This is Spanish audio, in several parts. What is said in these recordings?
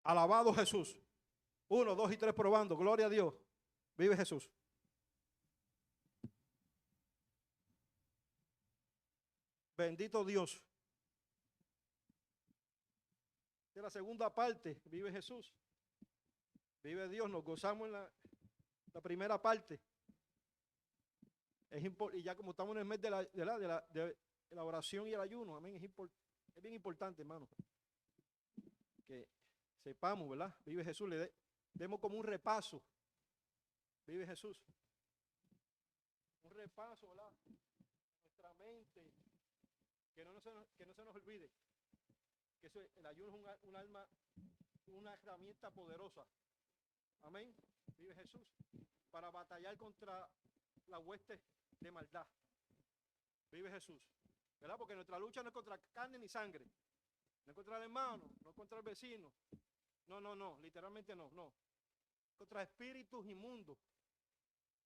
Alabado Jesús. 1, 2 y 3 probando. Gloria a Dios. Vive Jesús. Bendito Dios. Esta es la segunda parte. Vive Jesús. Vive Dios. Nos gozamos en la primera parte. Y ya como estamos en el mes de la oración y el ayuno, amén, es bien importante, hermano, que sepamos, ¿verdad? Vive Jesús, demos como un repaso. Vive Jesús. Un repaso, ¿verdad? Nuestra mente, que no se nos olvide que el ayuno es un alma, una herramienta poderosa. Amén. Vive Jesús. Para batallar contra la hueste de maldad. Vive Jesús. ¿Verdad? Porque nuestra lucha no es contra carne ni sangre. No es contra el hermano, no es contra el vecino. No, literalmente no. Contra espíritus inmundos.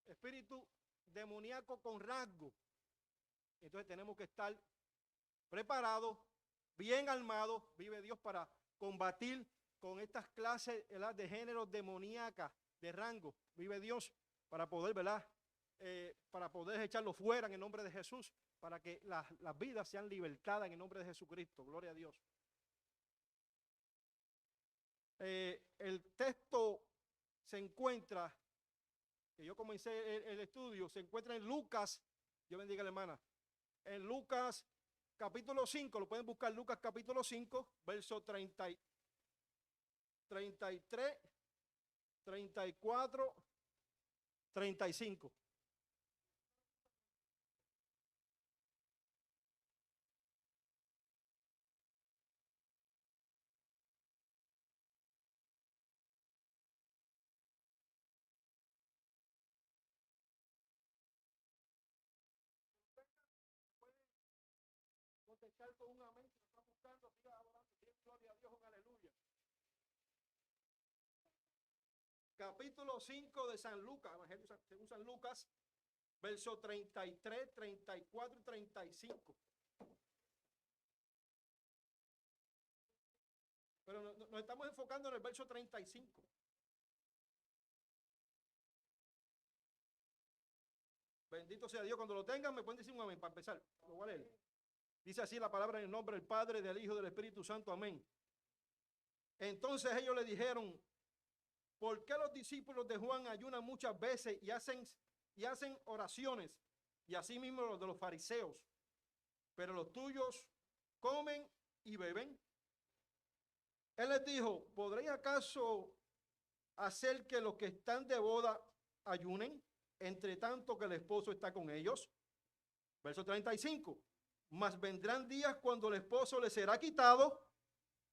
Espíritu demoníaco con rasgo. Entonces tenemos que estar preparados, bien armados, vive Dios, para combatir con estas clases, ¿verdad?, de géneros demoníacas, de rango. Vive Dios para poder, ¿verdad?, para poder echarlo fuera en el nombre de Jesús, para que las vidas sean libertadas en el nombre de Jesucristo. Gloria a Dios. El texto se encuentra, que yo comencé el estudio, se encuentra en Lucas, Dios bendiga a la hermana, en Lucas capítulo 5, lo pueden buscar, Lucas capítulo 5, verso 33, 34, 35. Contestar con un amén, si lo está buscando, siga adorando, siga gloria a Dios, un aleluya. Capítulo 5 de San Lucas, Evangelio según San Lucas, verso 33, 34 y 35. Pero nos estamos enfocando en el verso 35. Bendito sea Dios. Cuando lo tengan, me pueden decir un amén para empezar. Lo voy a leer. Dice así la palabra en el nombre del Padre, del Hijo y del Espíritu Santo. Amén. Entonces ellos le dijeron: ¿por qué los discípulos de Juan ayunan muchas veces y hacen oraciones? Y así mismo los de los fariseos. Pero los tuyos comen y beben. Él les dijo: ¿podréis acaso hacer que los que están de boda ayunen, entre tanto que el esposo está con ellos? Verso 35. Mas vendrán días cuando el esposo les será quitado,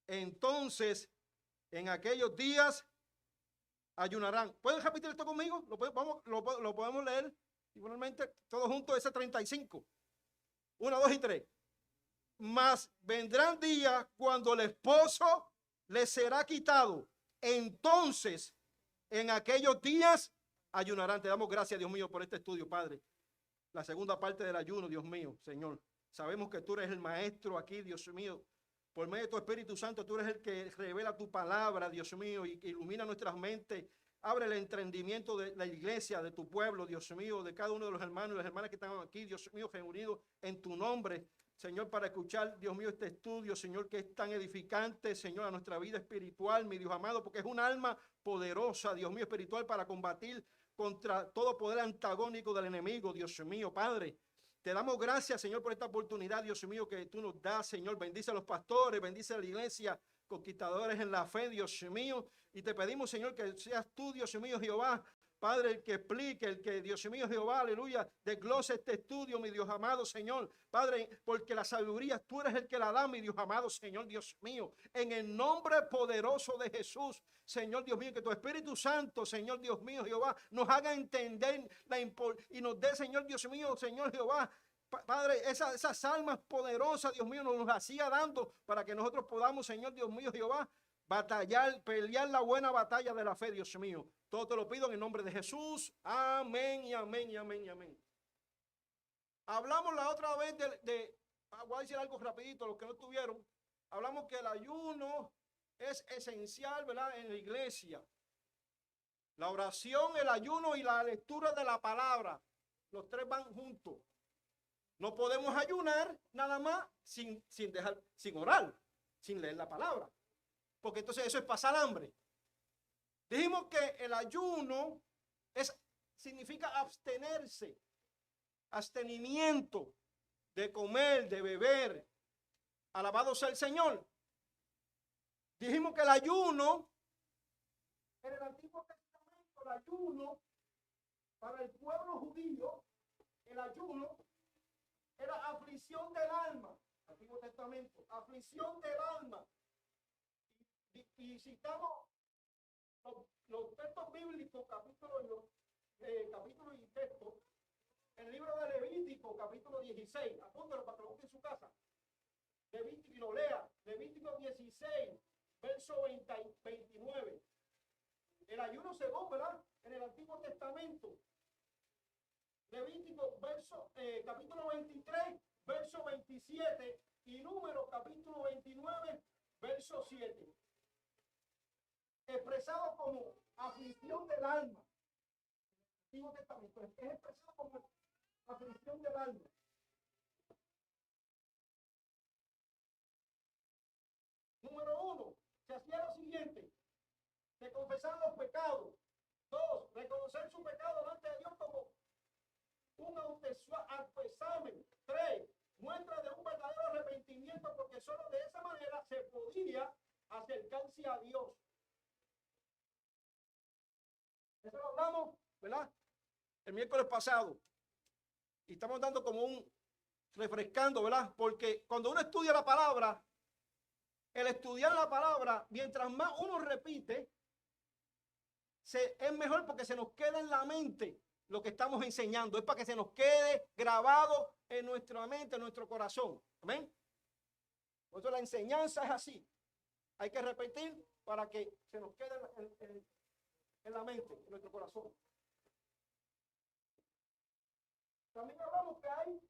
entonces en aquellos días ayunarán. ¿Pueden repetir esto conmigo? Lo podemos leer igualmente todos juntos, ese 35. 1, 2 y 3. Mas vendrán días cuando el esposo les será quitado, entonces en aquellos días ayunarán. Te damos gracias, Dios mío, por este estudio, Padre. La segunda parte del ayuno, Dios mío, Señor. Sabemos que tú eres el maestro aquí, Dios mío. Por medio de tu Espíritu Santo, tú eres el que revela tu palabra, Dios mío, y que ilumina nuestras mentes. Abre el entendimiento de la iglesia, de tu pueblo, Dios mío, de cada uno de los hermanos y las hermanas que están aquí, Dios mío, reunidos en tu nombre, Señor, para escuchar, Dios mío, este estudio, Señor, que es tan edificante, Señor, a nuestra vida espiritual, mi Dios amado, porque es un alma poderosa, Dios mío, espiritual, para combatir contra todo poder antagónico del enemigo, Dios mío, Padre. Te damos gracias, Señor, por esta oportunidad, Dios mío, que tú nos das, Señor. Bendice a los pastores, bendice a la iglesia, conquistadores en la fe, Dios mío. Y te pedimos, Señor, que seas tú, Dios mío, Jehová, Padre, el que explique, el que, Dios mío, Jehová, aleluya, desglose este estudio, mi Dios amado, Señor. Padre, porque la sabiduría tú eres el que la da, mi Dios amado, Señor, Dios mío. En el nombre poderoso de Jesús, Señor, Dios mío, que tu Espíritu Santo, Señor, Dios mío, Jehová, nos haga entender y nos dé, Señor, Dios mío, Señor, Jehová, Padre, esas almas poderosas, Dios mío, nos las siga dando para que nosotros podamos, Señor, Dios mío, Jehová, batallar, pelear la buena batalla de la fe, Dios mío. Todo te lo pido en el nombre de Jesús. Amén y amén y amén y amén. Hablamos la otra vez voy a decir algo rapidito, los que no estuvieron. Hablamos que el ayuno es esencial, ¿verdad?, en la iglesia. La oración, el ayuno y la lectura de la palabra. Los tres van juntos. No podemos ayunar nada más sin orar, sin leer la palabra. Porque entonces eso es pasar hambre. Dijimos que el ayuno significa abstenerse, abstenimiento de comer, de beber. Alabado sea el Señor. Dijimos que el ayuno, en el Antiguo Testamento, el ayuno para el pueblo judío, el ayuno era aflicción del alma. Antiguo Testamento, aflicción del alma. Y citamos los textos bíblicos, capítulos y textos, en el libro de Levítico, capítulo 16, apúntalo para que lo busque en su casa. Levítico, y lo lea. Levítico 16, verso 29. El ayuno según, ¿verdad?, en el Antiguo Testamento. Levítico, capítulo 23, verso 27. Y Números, capítulo 29, verso 7. Expresado como aflicción del alma. El Antiguo Testamento es expresado como aflicción del alma. Número 1, se hacía lo siguiente: se confesaban los pecados. 2, reconocer su pecado delante de Dios como un autoexamen. 3, muestra de un verdadero arrepentimiento, porque solo de esa manera se podía acercarse a Dios. Eso lo hablamos, ¿verdad?, el miércoles pasado. Y estamos dando como refrescando, ¿verdad? Porque cuando uno estudia la palabra, el estudiar la palabra, mientras más uno repite, es mejor, porque se nos queda en la mente lo que estamos enseñando. Es para que se nos quede grabado en nuestra mente, en nuestro corazón. ¿Amén? Por eso la enseñanza es así. Hay que repetir para que se nos quede en la mente, en nuestro corazón. También hablamos también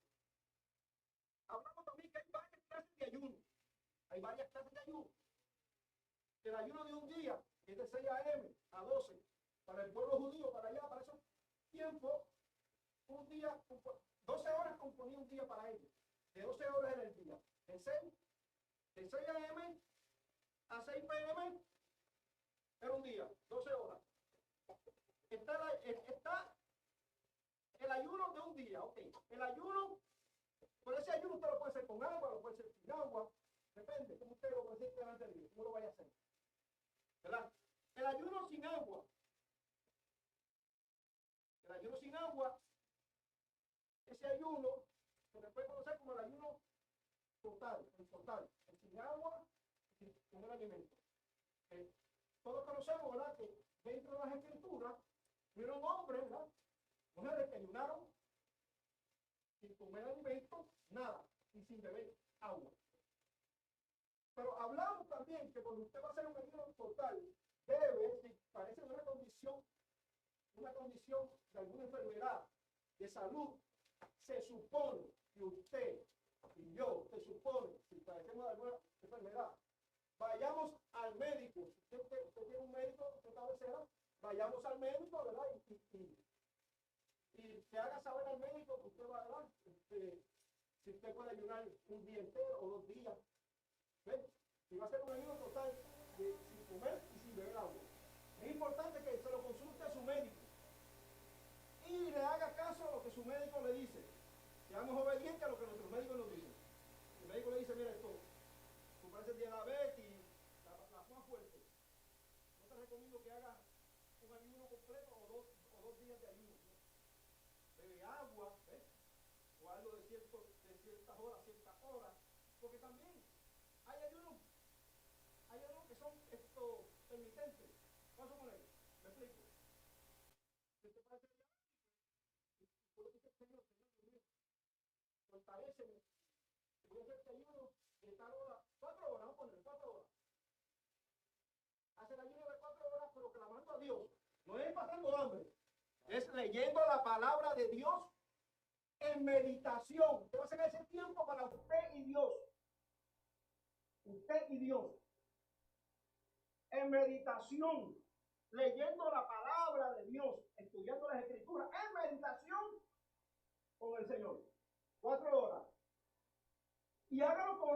que hay varias clases de ayuno. Hay varias clases de ayuno. El ayuno de un día es de 6 a.m. a 12. Para el pueblo judío, para allá, para esos tiempos, un día, 12 horas componía un día para ellos. De 12 horas en el día. De 6 a.m. a 6 p.m. era un día, 12 horas. Está el ayuno de un día, ok. El ayuno, por ese ayuno usted lo puede hacer con agua, lo puede hacer sin agua. Depende, como usted lo puede hacer delante de Dios, cómo lo vaya a hacer. ¿Verdad? El ayuno sin agua. El ayuno sin agua, ese ayuno se le puede conocer como el ayuno total, el sin agua, sin comer alimento. Todos conocemos, ¿verdad?, que dentro de las escrituras hubieron hombres, ¿verdad?, mujeres que ayunaron sin comer alimento, nada, y sin beber agua. Pero hablamos también que cuando usted va a hacer un ayuno total, debe, si parece una condición de alguna enfermedad de salud, se supone que usted y yo, si padecemos de alguna enfermedad, vayamos al médico. Si usted tiene un médico, usted cabecera, vayamos al médico, ¿verdad? Y se haga saber al médico que usted va a dar, si usted puede ayunar un día entero o 2 días. ¿Ven? Si va a ser un ayuno total sin comer y sin beber agua. Es importante que se lo consulte a su médico y le haga caso a lo que su médico le dice. Seamos obedientes a lo que nuestros médicos nos dicen. El médico le dice: mira, esto, tú pareces diabetes, la más fuerte. No te recomiendo que hagas un ayuno completo o dos días de ayuno. Bebe agua, ¿ves? O algo de ciertas horas, porque también hay ayunos que son permitentes. ¿Cuáles son ellos? Me explico. Si te parece Señor, fortaléceme. Voy a hacer este ayuno de tal hora, 4 horas, vamos a poner 4 horas. Hace el ayuno de 4 horas, pero clamando a Dios. No es pasando hambre, es leyendo la palabra de Dios en meditación. Usted va a hacer ese tiempo para usted y Dios. Usted y Dios. en meditación, leyendo la palabra de Dios, estudiando las escrituras, en meditación con el Señor. 4 horas. Y hágalo con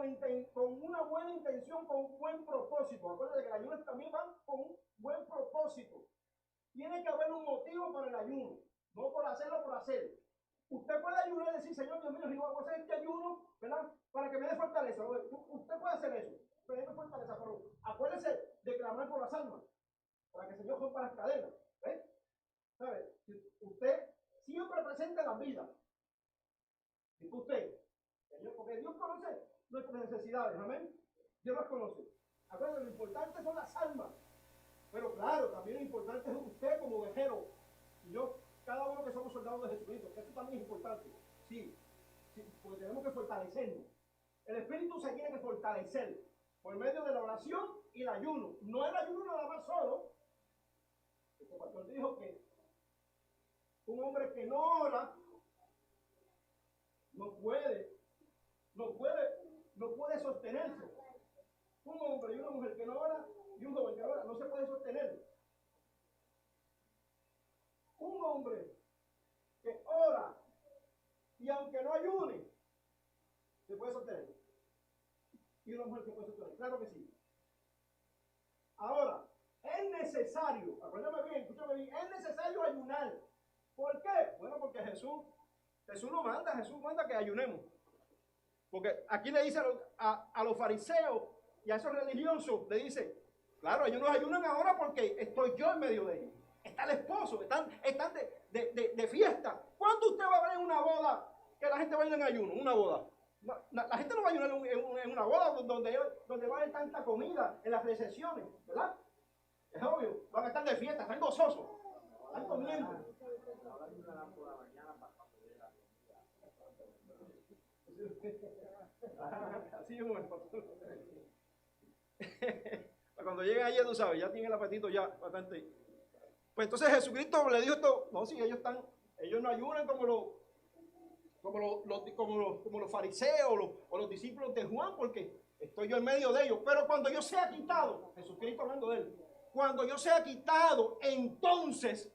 una buena intención, con un buen propósito. Acuérdense que el ayuno también va con un buen propósito. Tiene que haber un motivo para el ayuno, no por hacerlo por hacer. Usted puede ayunar y decir, Señor Dios mío, si voy a hacer este ayuno, ¿verdad? Para que me dé fortaleza. Usted puede hacer eso, pero me dé fortaleza. Pero acuérdese de clamar por las almas, para que el Señor rompa las cadenas. ¿Ves? ¿Sabe? Usted siempre presente la vida. Y usted, porque Dios conoce nuestras necesidades, amén. Dios las conoce. Acuérdense, lo importante son las almas. Pero claro, también lo importante es usted como guerrero. Y yo, cada uno que somos soldados de Jesucristo, que eso también es importante. Sí, porque tenemos que fortalecernos. El espíritu se tiene que fortalecer por medio de la oración y el ayuno. No el ayuno nada más solo. El pastor dijo que un hombre que no ora no puede sostenerse. Un hombre y una mujer que no ora y un joven que ora no se puede sostener. Un hombre que ora y aunque no ayune, se puede sostener. Y una mujer se puede sostener. Claro que sí. Ahora, es necesario, acuérdame bien, escúchame bien, es necesario ayunar. ¿Por qué? Bueno, porque Jesús lo manda, Jesús manda que ayunemos. Porque aquí le dice a los fariseos y a esos religiosos, le dice, claro, ellos no ayunan ahora porque estoy yo en medio de ellos. Está el esposo, están de fiesta. ¿Cuándo usted va a ver en una boda que la gente baila en ayuno? Una boda. La gente no va a ayunar en una boda donde va a haber tanta comida, en las recepciones, ¿verdad? Es obvio, van a estar de fiesta, están gozosos, están comiendo. Así es, cuando lleguen allí, tú sabes, ya tienen el apetito ya bastante. Pues entonces Jesucristo le dijo esto, no, si ellos no ayunan como los fariseos o los discípulos de Juan, porque estoy yo en medio de ellos. Pero cuando yo sea quitado, Jesucristo hablando de él, cuando yo sea quitado, entonces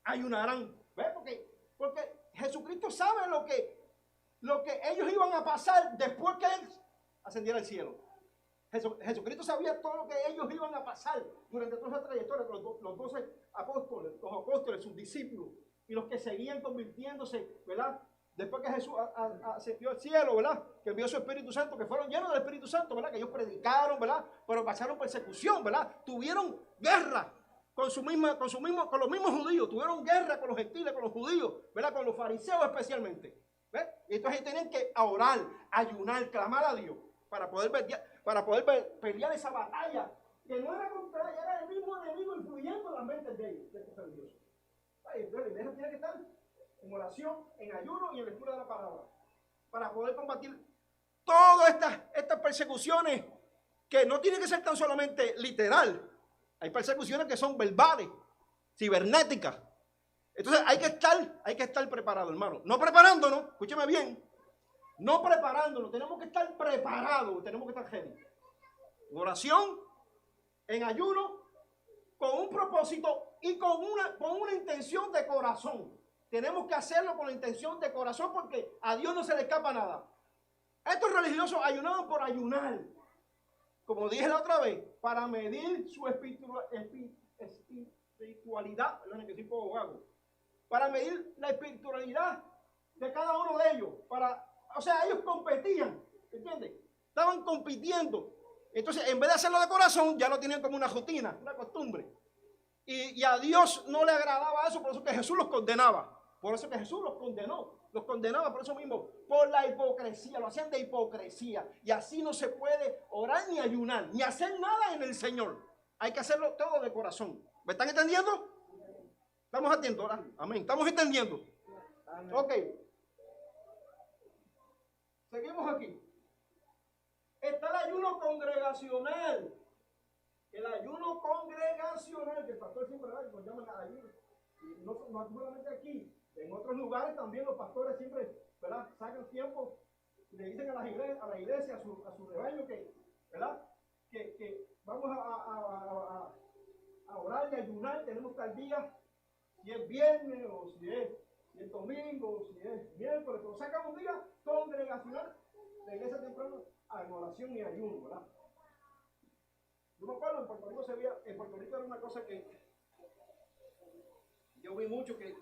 ayunarán. ¿Ves? Porque Jesucristo sabe lo que ellos iban a pasar después que él ascendiera al cielo. Jesucristo sabía todo lo que ellos iban a pasar durante toda esa trayectoria, los 12 apóstoles, sus discípulos, y los que seguían convirtiéndose, ¿verdad? Después que Jesús ascendió al cielo, ¿verdad? Que envió su Espíritu Santo, que fueron llenos del Espíritu Santo, ¿verdad? Que ellos predicaron, ¿verdad? Pero pasaron persecución, ¿verdad? Tuvieron guerra con los mismos judíos, tuvieron guerra con los gentiles, con los judíos, ¿verdad? Con los fariseos especialmente. ¿Ves? Y entonces tienen que orar, ayunar, clamar a Dios para poder pelear esa batalla que no era contra ella, era el mismo enemigo influyendo en las mentes de ellos, de estos religiosos. Entonces la iglesia tiene que estar en oración, en ayuno y en lectura de la palabra para poder combatir todas estas persecuciones que no tienen que ser tan solamente literal. Hay persecuciones que son verbales, cibernéticas. Entonces hay que estar preparado, hermano. No preparándonos, escúcheme bien, no preparándonos, tenemos que estar preparados, tenemos que estar ready. En oración, en ayuno, con un propósito y con una intención de corazón. Tenemos que hacerlo con la intención de corazón porque a Dios no se le escapa nada. Estos religiosos ayunaban por ayunar, como dije la otra vez, para medir su espiritualidad, que soy poco vago, para medir la espiritualidad de cada uno de ellos. O sea, ellos competían, ¿entiendes? Estaban compitiendo. Entonces, en vez de hacerlo de corazón, ya lo tenían como una rutina, una costumbre. Y a Dios no le agradaba eso, por eso que Jesús los condenaba. Por eso que Jesús los condenaba por eso mismo, por la hipocresía, lo hacían de hipocresía. Y así no se puede orar ni ayunar, ni hacer nada en el Señor. Hay que hacerlo todo de corazón. ¿Me están entendiendo? ¿Estamos atentos? ¿Verdad? Amén. ¿Estamos entendiendo? Amén. Ok. Seguimos aquí. Está el ayuno congregacional. El ayuno congregacional, que el pastor siempre nos llama ayuno. Y no solamente aquí, en otros lugares también los pastores siempre, ¿verdad?, sacan tiempo y le dicen a la iglesia, a su rebaño, que, ¿verdad?, que vamos a orar y ayunar, tenemos tal día, si es viernes o si es domingo o si es miércoles, pero saca un día congregacional de iglesia temprano a oración y ayuno, ¿verdad? Yo me acuerdo, en Puerto Rico en Puerto Rico era una cosa que yo vi mucho, que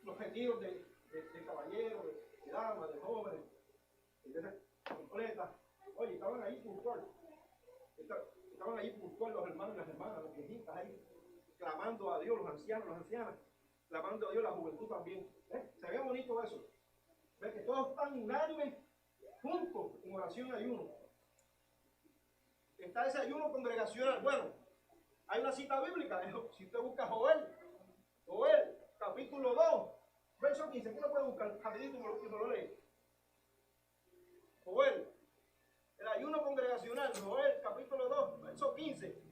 los retiros de caballeros, de damas, de jóvenes, de iglesia completa, oye, estaban ahí puntual. Estaban ahí puntual los hermanos y las hermanas, las viejitas ahí, clamando a Dios, los ancianos, las ancianas, clamando a Dios, la juventud también. Se ve bonito eso. Ve que todos están unánimes, juntos, en oración y ayuno. Está ese ayuno congregacional. Bueno, hay una cita bíblica. Si usted busca Joel, capítulo 2, verso 15. ¿Quién lo puede buscar? Rapidito que me lo lee. Joel. El ayuno congregacional, Joel, capítulo 2, verso 15.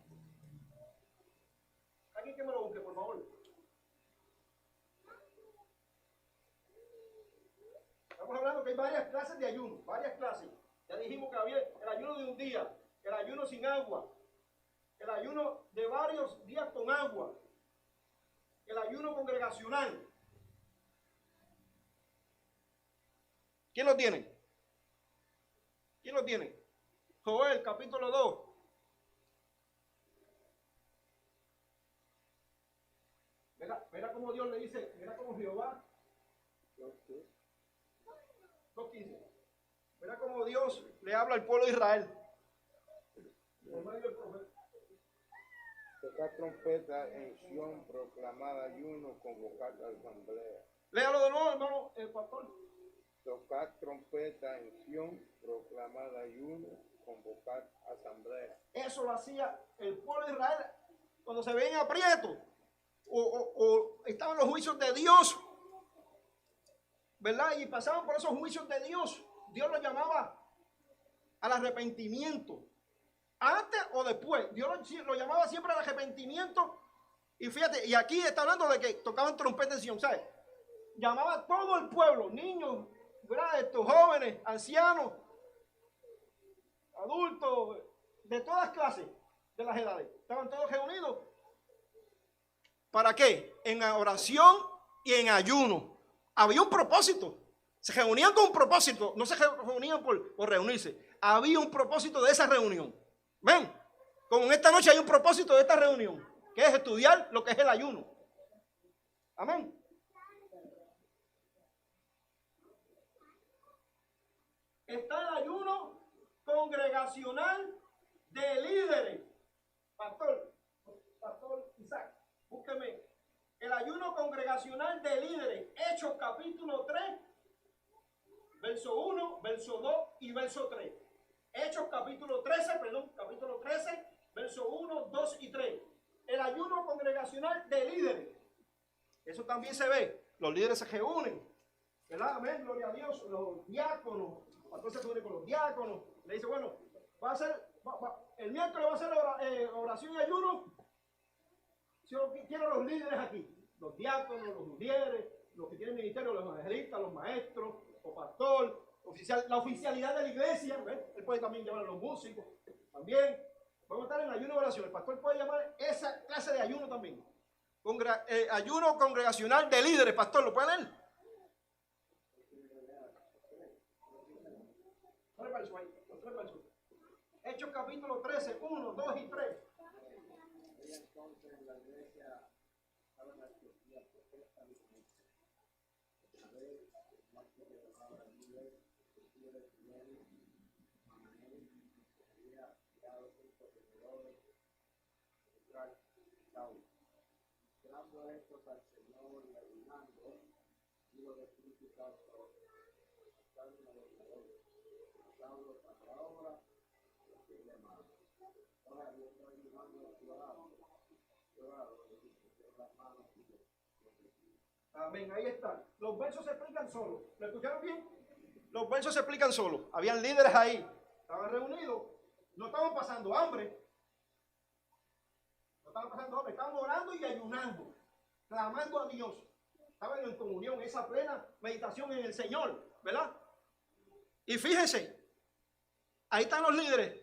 Alguien que me lo busque, por favor. Estamos hablando que hay varias clases de ayuno, varias clases. Ya dijimos que había el ayuno de un día, el ayuno sin agua, el ayuno de varios días con agua, el ayuno congregacional. ¿Quién lo tiene? ¿Quién lo tiene? Joel, capítulo 2. Mira cómo Dios le dice, mira cómo Jehová. 2:15. Mira cómo Dios le habla al pueblo de Israel. Tocar trompeta en Sión, proclamar ayuno, convocar asamblea. Léalo de nuevo, hermano, el pastor. Tocar trompeta en Sión, proclamar ayuno, convocar asamblea. Eso lo hacía el pueblo de Israel cuando se veían aprietos o estaban los juicios de Dios, ¿verdad? Y pasaban por esos juicios de Dios. Dios los llamaba al arrepentimiento. Antes o después, Dios lo llamaba siempre al arrepentimiento. Y fíjate, y aquí está hablando de que tocaban trompeta en Sion, ¿sabes? Llamaba a todo el pueblo, niños, ¿verdad? Estos jóvenes, ancianos, adultos, de todas clases, de las edades. Estaban todos reunidos. ¿Para qué? En oración y en ayuno. Había un propósito. Se reunían con un propósito. No se reunían por reunirse. Había un propósito de esa reunión. ¿Ven? Como en esta noche hay un propósito de esta reunión, que es estudiar lo que es el ayuno. Amén. Está el ayuno congregacional de líderes. Pastor Isaac, búsqueme. El ayuno congregacional de líderes. Hechos capítulo 3, verso 1, verso 2 y verso 3. Hechos capítulo 13, verso 1, 2 y 3. El ayuno congregacional de líderes. Eso también se ve. Los líderes se reúnen. ¿Verdad? Amén, gloria a Dios. Los diáconos. Entonces se reúne con los diáconos. Le dice, bueno, el miércoles va a ser oración y ayuno. Si yo quiero los líderes aquí. Los diáconos, los líderes, los que tienen ministerio, los evangelistas, los maestros, los pastores. La oficialidad de la iglesia, ¿ves? Él puede también llamar a los músicos, también. Vamos a estar en ayuno de oración. El pastor puede llamar esa clase de ayuno también. Ayuno congregacional de líderes, pastor, ¿lo puede leer? Hechos capítulo 13, 1, 2 y 3. Dando estos al Señor y ayunando, digo de Espíritu Santo, Pablo a la obra, que le manda. Ahora yo estoy ayunando llorado, las manos. Amén, ahí está. Los versos se explican solos. ¿Lo escucharon bien? Los versos se explican solos. Habían líderes ahí, estaban reunidos, no estaban pasando hambre. Estaban orando y ayunando, clamando a Dios. Estaban en comunión, esa plena meditación en el Señor, ¿verdad? Y fíjense, ahí están los líderes.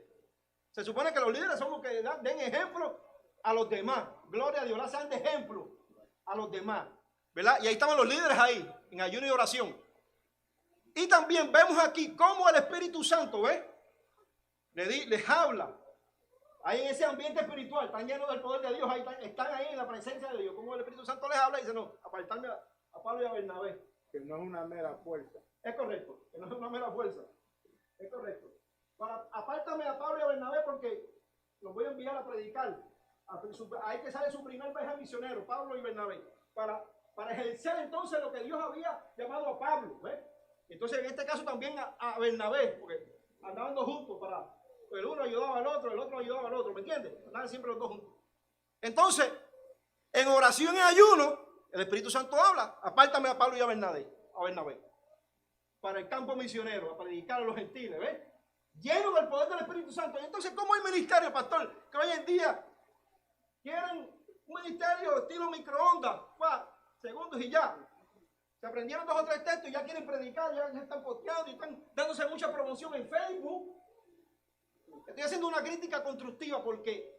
Se supone que los líderes son los que den ejemplo a los demás. Gloria a Dios, la sean de ejemplo a los demás, ¿verdad? Y ahí estaban los líderes ahí, en ayuno y oración. Y también vemos aquí cómo el Espíritu Santo, ¿ves? Les habla. Ahí en ese ambiente espiritual, están llenos del poder de Dios, ahí están ahí en la presencia de Dios. Como el Espíritu Santo les habla y dice, no, apartarme a Pablo y a Bernabé. Que no es una mera fuerza. Es correcto, que no es una mera fuerza. Es correcto. Apártame a Pablo y a Bernabé porque los voy a enviar a predicar. Ahí que sale su primer viaje misionero, Pablo y Bernabé. Para ejercer entonces lo que Dios había llamado a Pablo. ¿Ves? Entonces en este caso también a Bernabé, porque andaban dos juntos el uno ayudaba al otro, el otro ayudaba al otro, ¿me entiendes? Andaban siempre los dos juntos. Entonces, en oración y ayuno, el Espíritu Santo habla, apártame a Pablo y a Bernabé, para el campo misionero, a predicar a los gentiles, ¿ves? Lleno del poder del Espíritu Santo. Y entonces, ¿cómo el ministerio, pastor? Que hoy en día quieren un ministerio estilo microondas, segundos y ya. Se aprendieron 2 o 3 textos y ya quieren predicar, ya están posteando y están dándose mucha promoción en Facebook. Estoy haciendo una crítica constructiva porque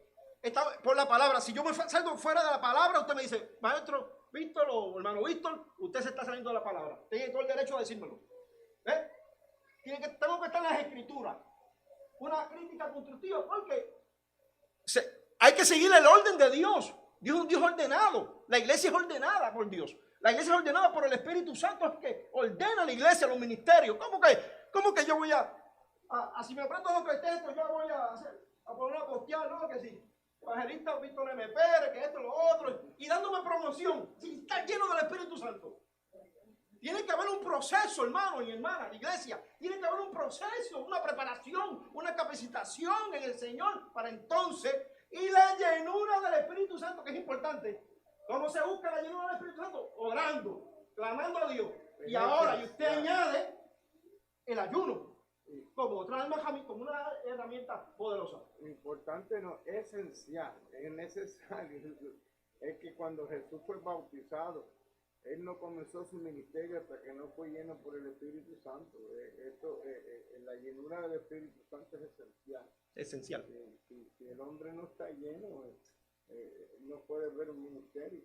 por la palabra. Si yo me salgo fuera de la palabra, usted me dice, maestro Víctor o hermano Víctor, usted se está saliendo de la palabra. Tiene todo el derecho a decírmelo. ¿Ves? Tengo que estar en las escrituras. Una crítica constructiva porque hay que seguir el orden de Dios. Dios es un Dios ordenado. La iglesia es ordenada por Dios. La iglesia es ordenada por el Espíritu Santo, que ordena a la iglesia, los ministerios. ¿Cómo que yo voy si me aprendo 2 o 3 textos, yo voy a poner a postear, ¿no? Que si evangelista Víctor M. Pérez, que esto, lo otro, y dándome promoción, sin estar lleno del Espíritu Santo. Tiene que haber un proceso, hermano y hermana, la iglesia. Tiene que haber un proceso, una preparación, una capacitación en el Señor para entonces, y la llenura del Espíritu Santo, que es importante. ¿Cómo se busca la llenura del Espíritu Santo? Orando, clamando a Dios. Y ahora, y usted añade el ayuno como otra arma, como una herramienta poderosa. Importante, no, esencial, es necesario. Es que cuando Jesús fue bautizado, Él no comenzó su ministerio hasta que no fue lleno por el Espíritu Santo. La llenura del Espíritu Santo es esencial. Esencial. Si el hombre no está lleno, no puede ver un ministerio.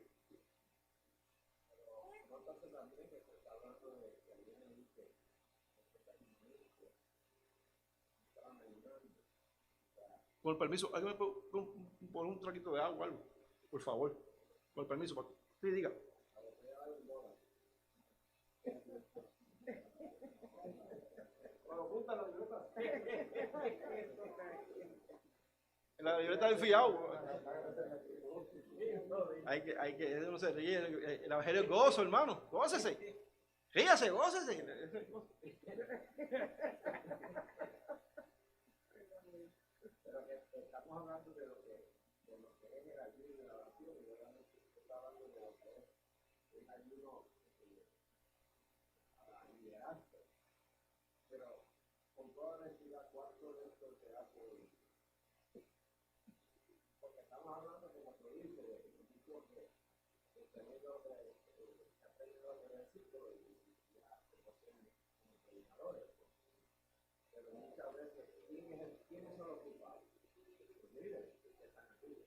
Entonces también que se está hablando de que alguien me dice con el permiso, ¿alguien me puede poner un traquito de agua o algo? Por favor, con el permiso. Sí, diga. La libreta del fiado. Hay que, no se ríe. El evangelio es gozo, hermano. Gócese. Ríase, gócese. Pero que estamos hablando de lo que es el ayuno y la oración, y obviamente se está hablando de lo que es el ayuno a liderazgo. Pero con toda honestidad, ¿cuánto de esto se hace hoy? Porque estamos hablando, como se dice, de teniendo que aprendido el versículo y ya se poseen como predicadores. Pero muchas veces, ¿quiénes son los culpables? Los líderes que están aquí.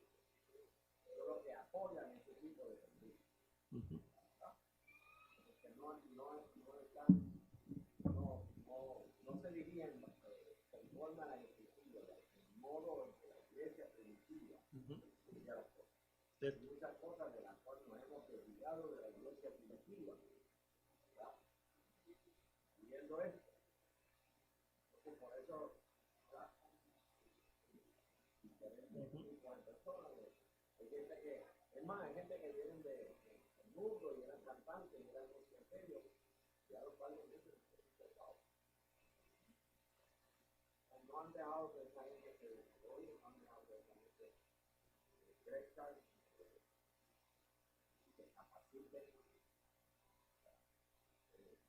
Son los que apoyan este tipo de servicio. Porque no se dirían conforme a la escritura, el modo en que la iglesia primitiva hacía las cosas. Hay muchas cosas de las cuales nos hemos olvidado de la iglesia primitiva. Viendo esto. Entonces, por eso, diferentes tipos de personas. Hay gente que, es más, hay gente que vienen del mundo y eran cantantes y eran ministerios, y a los cuales no han dejado que esa gente se desarrolle, no han dejado que esa gente crezca, se capacite.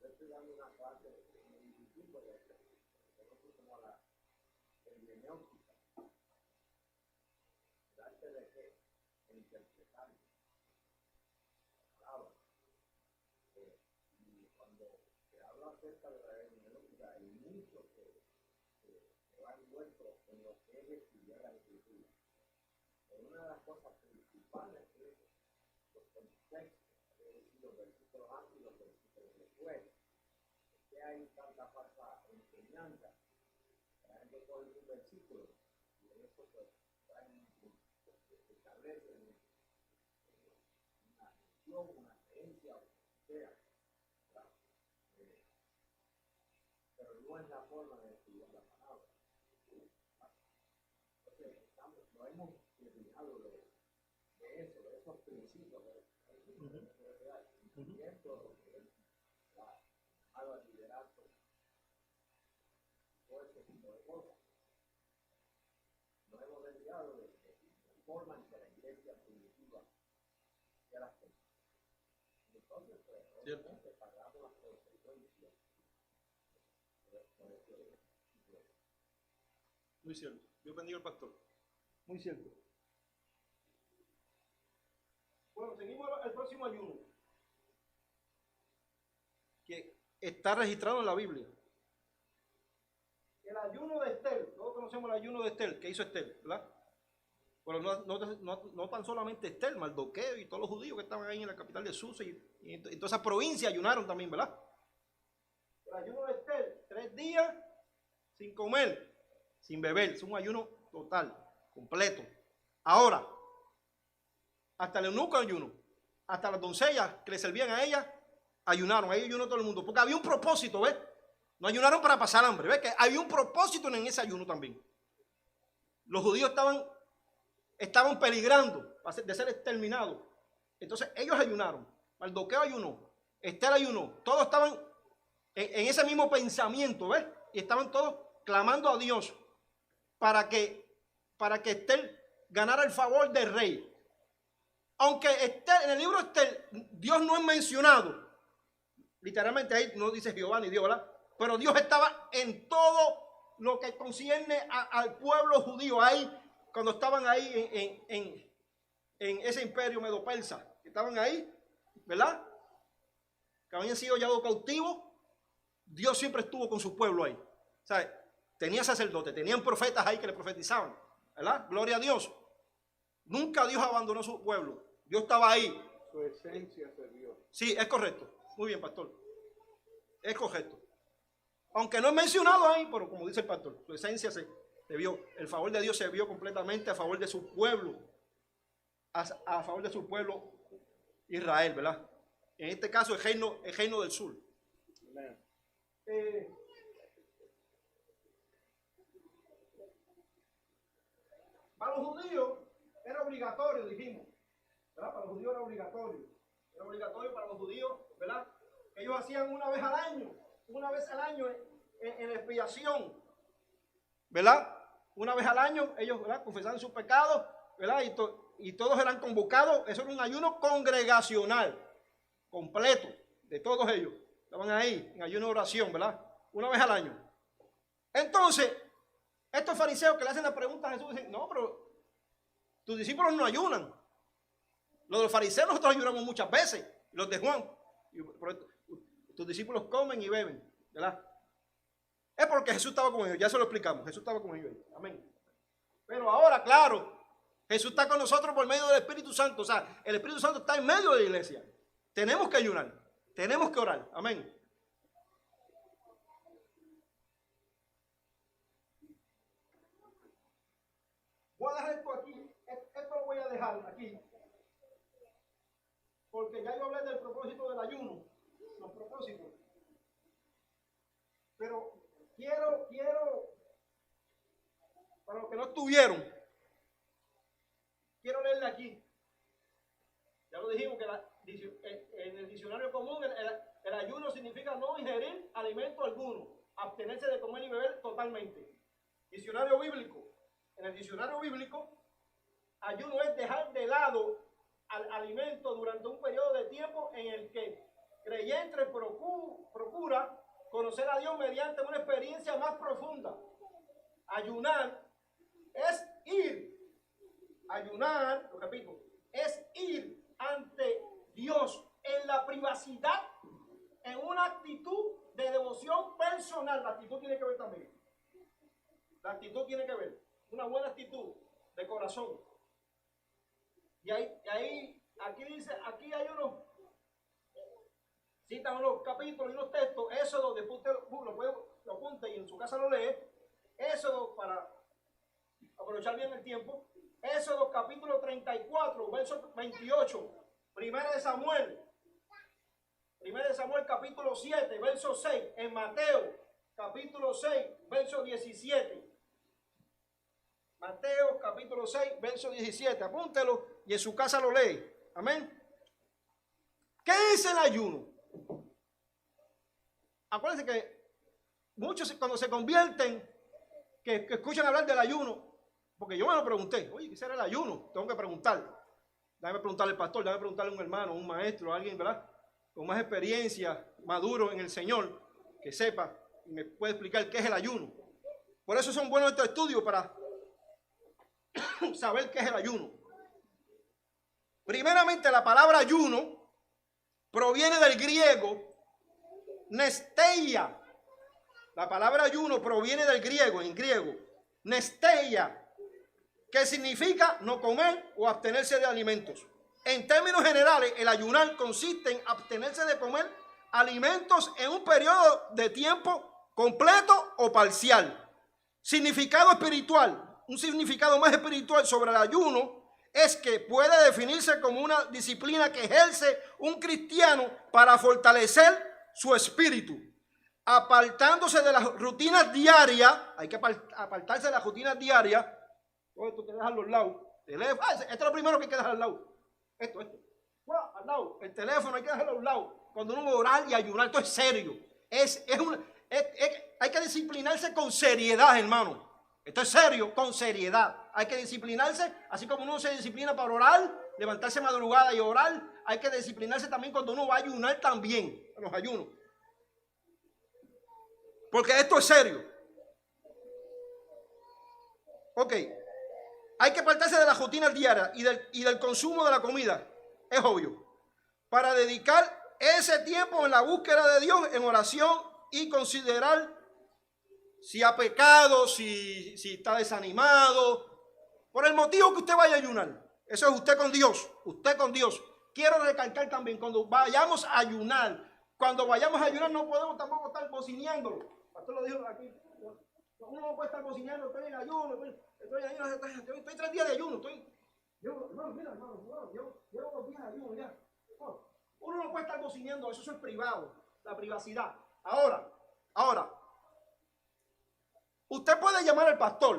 Yo estoy dando una clase en el instituto de como la hermenéutica. ¿Arte de qué? Interpretar palabras. Y cuando se habla acerca de la hermenéutica, hay muchos que van envueltos en lo que es estudiar una de las cosas principales es los contextos, es decir, los versículos antes y los versículos después. ¿Qué hay tanta falsa enseñanza? La gente coge un versículo y de eso pues establecen una religión, una creencia, o sea, pero no es la forma de estudiar la palabra. Entonces, no hemos terminado de eso, de esos principios, incluyendo lo que es al liderazgo, todo ese tipo de cosas. No hemos desviado de la forma en que la iglesia primitiva hacía las cosas. Entonces, pues, obviamente, pagamos las consecuencias. Muy cierto. Dios bendiga al pastor. Muy cierto. Bueno, seguimos el próximo ayuno, que está registrado en la Biblia. El ayuno de Estel. Todos conocemos el ayuno de Estel. ¿Qué hizo Estel? ¿Verdad? Pero no tan solamente Estel, Mardoqueo y todos los judíos que estaban ahí en la capital de Susa y en toda esa provincia ayunaron también, ¿verdad? El ayuno de Estel, 3 días sin comer, sin beber. Es un ayuno total, completo. Ahora, hasta el eunuco ayuno, hasta las doncellas que le servían a ella, ayunaron. Ahí ayunó todo el mundo, porque había un propósito, ¿ves? No ayunaron para pasar hambre, ¿ves? Que había un propósito en ese ayuno también. Los judíos estaban peligrando de ser exterminados. Entonces ellos ayunaron. Mardoqueo ayunó, Estel ayunó. Todos estaban en ese mismo pensamiento, ¿ves? Y estaban todos clamando a Dios para que Estel ganara el favor del rey. Aunque en el libro de Estel, Dios no es mencionado. Literalmente ahí no dice Jehová ni Dios, ¿verdad? Pero Dios estaba en todo lo que concierne al pueblo judío. Ahí, cuando estaban ahí en ese imperio medo-persa, estaban ahí, ¿verdad? Que habían sido llevados cautivos. Dios siempre estuvo con su pueblo ahí. O sea, tenía sacerdotes, tenían profetas ahí que le profetizaban, ¿verdad? Gloria a Dios. Nunca Dios abandonó su pueblo. Dios estaba ahí. Su esencia se vio. Sí, es correcto. Muy bien, pastor. Es correcto. Aunque no es mencionado ahí, pero como dice el pastor, su esencia se vio. El favor de Dios se vio completamente a favor de su pueblo. A favor de su pueblo Israel, ¿verdad? En este caso, el reino del sur. Para los judíos era obligatorio, dijimos, ¿verdad? Para los judíos era obligatorio. Era obligatorio para los judíos, ¿verdad? Ellos hacían una vez al año en expiación, ¿verdad? Una vez al año ellos, ¿verdad?, confesaban sus pecados, ¿verdad? Y todos eran convocados. Eso era un ayuno congregacional, completo, de todos ellos. Estaban ahí en ayuno de oración, ¿verdad? Una vez al año. Entonces, estos fariseos que le hacen la pregunta a Jesús dicen, no, pero tus discípulos no ayunan. Los de los fariseos nosotros ayunamos muchas veces. Los de Juan, tus discípulos comen y beben, ¿verdad? Es porque Jesús estaba con ellos, ya se lo explicamos. Jesús estaba con ellos. Amén. Pero ahora, claro, Jesús está con nosotros por medio del Espíritu Santo. O sea, el Espíritu Santo está en medio de la iglesia. Tenemos que ayunar, tenemos que orar. Amén. Voy a dejar esto aquí. Esto lo voy a dejar aquí. Porque ya yo hablé del propósito del ayuno. Los propósitos. Pero quiero, para los que no estuvieron, quiero leerle aquí. Ya lo dijimos que en el diccionario común el ayuno significa no ingerir alimento alguno, abstenerse de comer y beber totalmente. Diccionario bíblico. En el diccionario bíblico, ayuno es dejar de lado al alimento durante un periodo de tiempo en el que creyente procura conocer a Dios mediante una experiencia más profunda. Ayunar es ir. Ayunar, lo repito, es ir ante Dios en la privacidad, en una actitud de devoción personal. La actitud tiene que ver también. La actitud tiene que ver. Una buena actitud de corazón. Y ahí aquí dice, aquí hay unos, citan unos capítulos y unos textos, Éxodo, después usted lo apunta y en su casa lo lee, Éxodo, para aprovechar bien el tiempo, Éxodo capítulo 34, verso 28, Primera de Samuel capítulo 7, verso 6, en Mateo capítulo 6, verso 17. Mateo capítulo 6, verso 17. Apúntelo y en su casa lo lee. Amén. ¿Qué es el ayuno? Acuérdense que muchos cuando se convierten, que escuchan hablar del ayuno, porque yo me lo pregunté, oye, ¿qué será el ayuno? Tengo que preguntar. Déjame preguntarle al pastor, déjame preguntarle a un hermano, un maestro, a alguien, ¿verdad? Con más experiencia, maduro en el Señor, que sepa y me puede explicar qué es el ayuno. Por eso son buenos estos estudios para saber qué es el ayuno. Primeramente, la palabra ayuno proviene del griego nesteia. La palabra ayuno proviene del griego, en griego, nesteia, que significa no comer o abstenerse de alimentos. En términos generales, el ayunar consiste en abstenerse de comer alimentos en un periodo de tiempo completo o parcial. Significado espiritual, un significado más espiritual sobre el ayuno es que puede definirse como una disciplina que ejerce un cristiano para fortalecer su espíritu, apartándose de las rutinas diarias. Hay que apartarse de las rutinas diarias. Todo esto que dejas a los lados. Teléfono, esto es lo primero que hay que dejar al lado. Esto. Al lado. El teléfono hay que dejarlo a un lado. Cuando uno va a orar y ayunar, esto es serio. Hay que disciplinarse con seriedad, hermano. Esto es serio, con seriedad. Hay que disciplinarse, así como uno se disciplina para orar, levantarse madrugada y orar. Hay que disciplinarse también cuando uno va a ayunar también, en los ayunos. Porque esto es serio. Ok. Hay que apartarse de las rutinas diarias y del consumo de la comida. Es obvio. Para dedicar ese tiempo en la búsqueda de Dios, en oración y considerar si ha pecado, si está desanimado. Por el motivo que usted vaya a ayunar. Eso es usted con Dios. Usted con Dios. Quiero recalcar también, cuando vayamos a ayunar, no podemos tampoco estar bocineándolo. El pastor lo dijo aquí. Uno no puede estar bocineando, estoy en ayuno, estoy 3 días de ayuno, llevo 2 días de ayuno ya. Uno no puede estar bocineando, eso es privado, la privacidad. Ahora, usted puede llamar al pastor.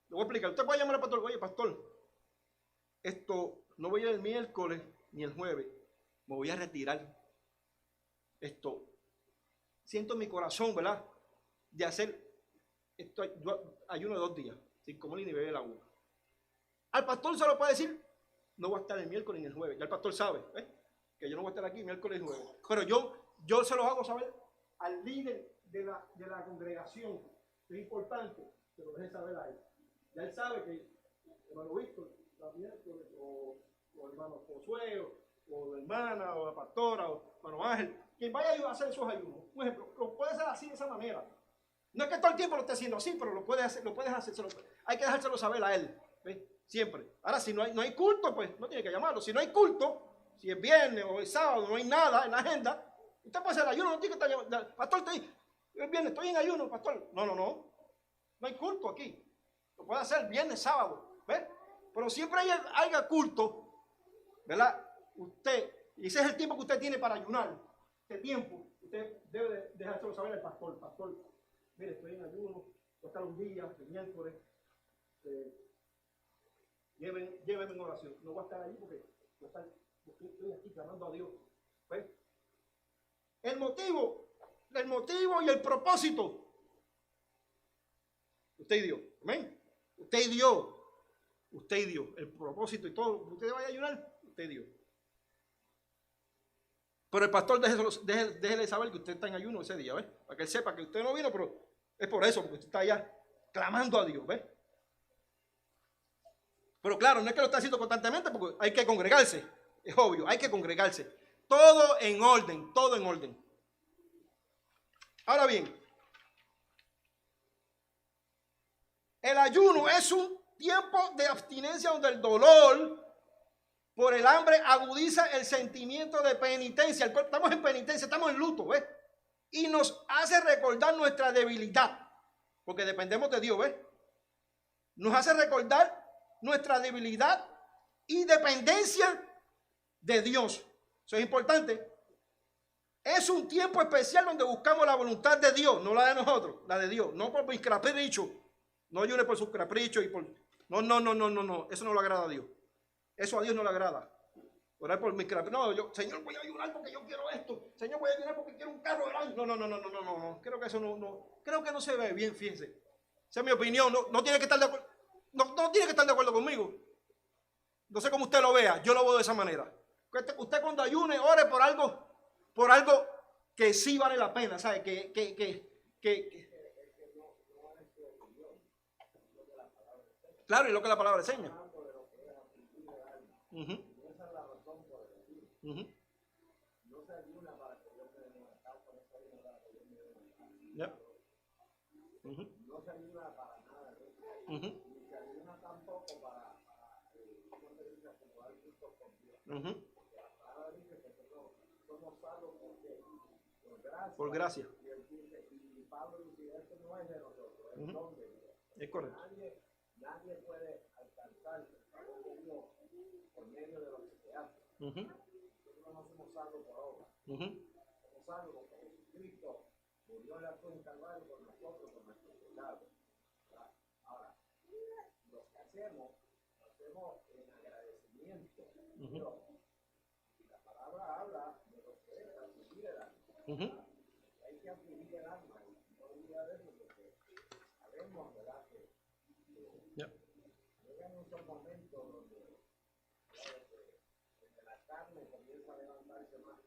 Le voy a explicar, usted puede llamar al pastor, oye pastor, no voy a ir el miércoles ni el jueves, me voy a retirar. Siento en mi corazón, ¿verdad? De hacer ayuno de 2 días, sin comer ni beber agua. Al pastor se lo puede decir, no voy a estar el miércoles ni el jueves. Ya el pastor sabe, que yo no voy a estar aquí miércoles ni jueves. Pero yo se lo hago saber al líder de la congregación. Es importante que lo deje saber a él. Ya él sabe que el hermano Víctor, o el hermano Josué, o la hermana, o la pastora, o el hermano Ángel, quien vaya a hacer esos ayunos. Un ejemplo, lo puede hacer así, de esa manera. No es que todo el tiempo lo esté haciendo así, pero lo puedes hacer, hay que dejárselo saber a él, ¿ves? Siempre. Ahora, si no hay culto, pues no tiene que llamarlo. Si no hay culto, si es viernes o es sábado, no hay nada en la agenda, usted puede hacer ayuno, no tiene que estar llamando. Pastor, es viernes, estoy en ayuno, pastor. No hay culto aquí. Lo puede hacer viernes, sábado, ¿ves? Pero siempre haya culto, ¿verdad? Y ese es el tiempo que usted tiene para ayunar. Este tiempo, usted debe dejárselo saber al pastor. Pastor, mire, estoy en ayuno, voy a estar un día, el miércoles, llévenme en oración. No voy a estar ahí porque estoy aquí clamando a Dios. ¿Ves? El motivo y el propósito. Usted y Dios. Amén. Usted y Dios. El propósito y todo. Usted vaya a ayunar, usted y Dios. Pero el pastor déjele saber que usted está en ayuno ese día, ¿ves? Para que él sepa que usted no vino, pero es por eso, porque usted está allá clamando a Dios, ¿ves? Pero claro, no es que lo está haciendo constantemente, porque hay que congregarse. Es obvio, hay que congregarse. Todo en orden, todo en orden. Ahora bien, el ayuno es un tiempo de abstinencia donde el dolor por el hambre agudiza el sentimiento de penitencia. Estamos en penitencia, estamos en luto, ¿ves? Y nos hace recordar nuestra debilidad, porque dependemos de Dios, ¿ves? Nos hace recordar nuestra debilidad y dependencia de Dios. Eso es importante. Es un tiempo especial donde buscamos la voluntad de Dios, no la de nosotros, la de Dios, no por mis caprichos. No ayune por sus caprichos y por... No, eso no le agrada a Dios. Eso a Dios no le agrada. Orar por mis caprichos. No, yo, Señor, voy a ayunar porque yo quiero esto. Señor, voy a ayunar porque quiero un carro del año. No. Creo que eso creo que no se ve bien, fíjense. Esa es mi opinión. No tiene que estar de acuerdo. No tiene que estar de acuerdo conmigo. No sé cómo usted lo vea. Yo lo veo de esa manera. Usted cuando ayune, ore por algo que sí vale la pena, ¿sabe? Claro, y lo que la palabra enseña. No se ayuna para que Dios me dé una casa, no se ayuna para que Dios me dé una casa. No se ayuna para nada de eso. Ni se ayuna tampoco para ¿cómo se dice? Acumular frutos con Dios. Porque la palabra dice que somos salvos por gracia. Por gracia. Y Pablo dice, esto no es de nosotros, es don de Dios. Es correcto. Nadie puede alcanzar el favor de Dios por medio de lo que se hace. Nosotros no somos salvos por obra. Somos salvos porque Jesucristo murió en la cruz en Calvario por nosotros, por nuestros pecados. Ahora, lo que hacemos en agradecimiento a Dios. Y la palabra habla de lo que es afligir el alma. Hay que afligir el alma y no olvidar eso porque sabemos, ¿verdad? Que llegan esos momentos donde la carne comienza a levantarse más,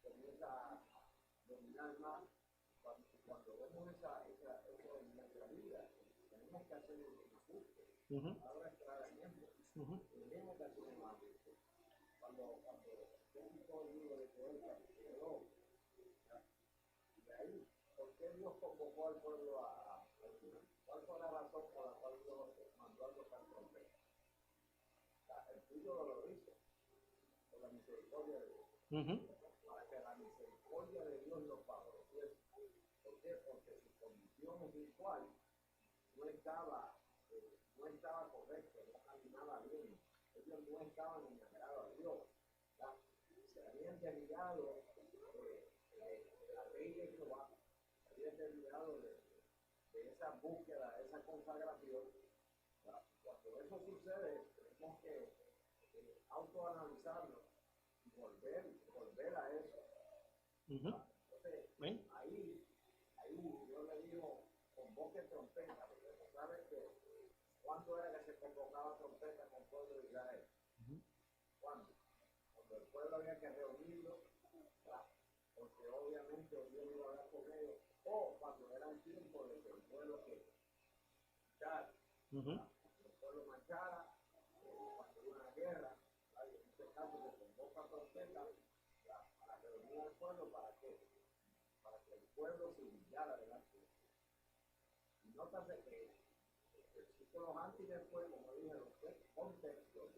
comienza a dominar más. Cuando vemos eso en nuestra vida, tenemos que hacer un ajuste. Ahora es claramente, tenemos que hacer un ajuste. Cuando México el libro de poetas quedó, de ahí, ¿por qué Dios convocó al pueblo a ayunar? ¿Cuál fue la razón por la cual Dios mandó a tocar trompeta? El título lo dice, por la misericordia de Dios. Para que la misericordia de Dios lo favoreciese. ¿Por qué? Porque su condición espiritual no estaba correcta, no caminaba bien. Ellos no estaban en agrado a Dios. Se habían desviado de la ley de Jehová, se habían desviado de esa búsqueda, de esa consagración. Cuando eso sucede, tenemos que autoanalizarnos y volver a eso. Entonces, ahí Dios le dijo, convoque trompeta, porque tú sabes que ¿cuándo era que se convocaba trompeta con el pueblo de Israel? ¿Cuándo? Cuando el pueblo había que reunirlo, porque obviamente Dios iba a hablar con ellos, o cuando era el tiempo de que el pueblo marchara, el pueblo marchara, cuando hubo una guerra, en este caso se convoca trompeta para reunir al pueblo, ¿para qué? Para que el pueblo se humillara delante de Dios. Y nótase que versículos antes y después, como dije, los contextos,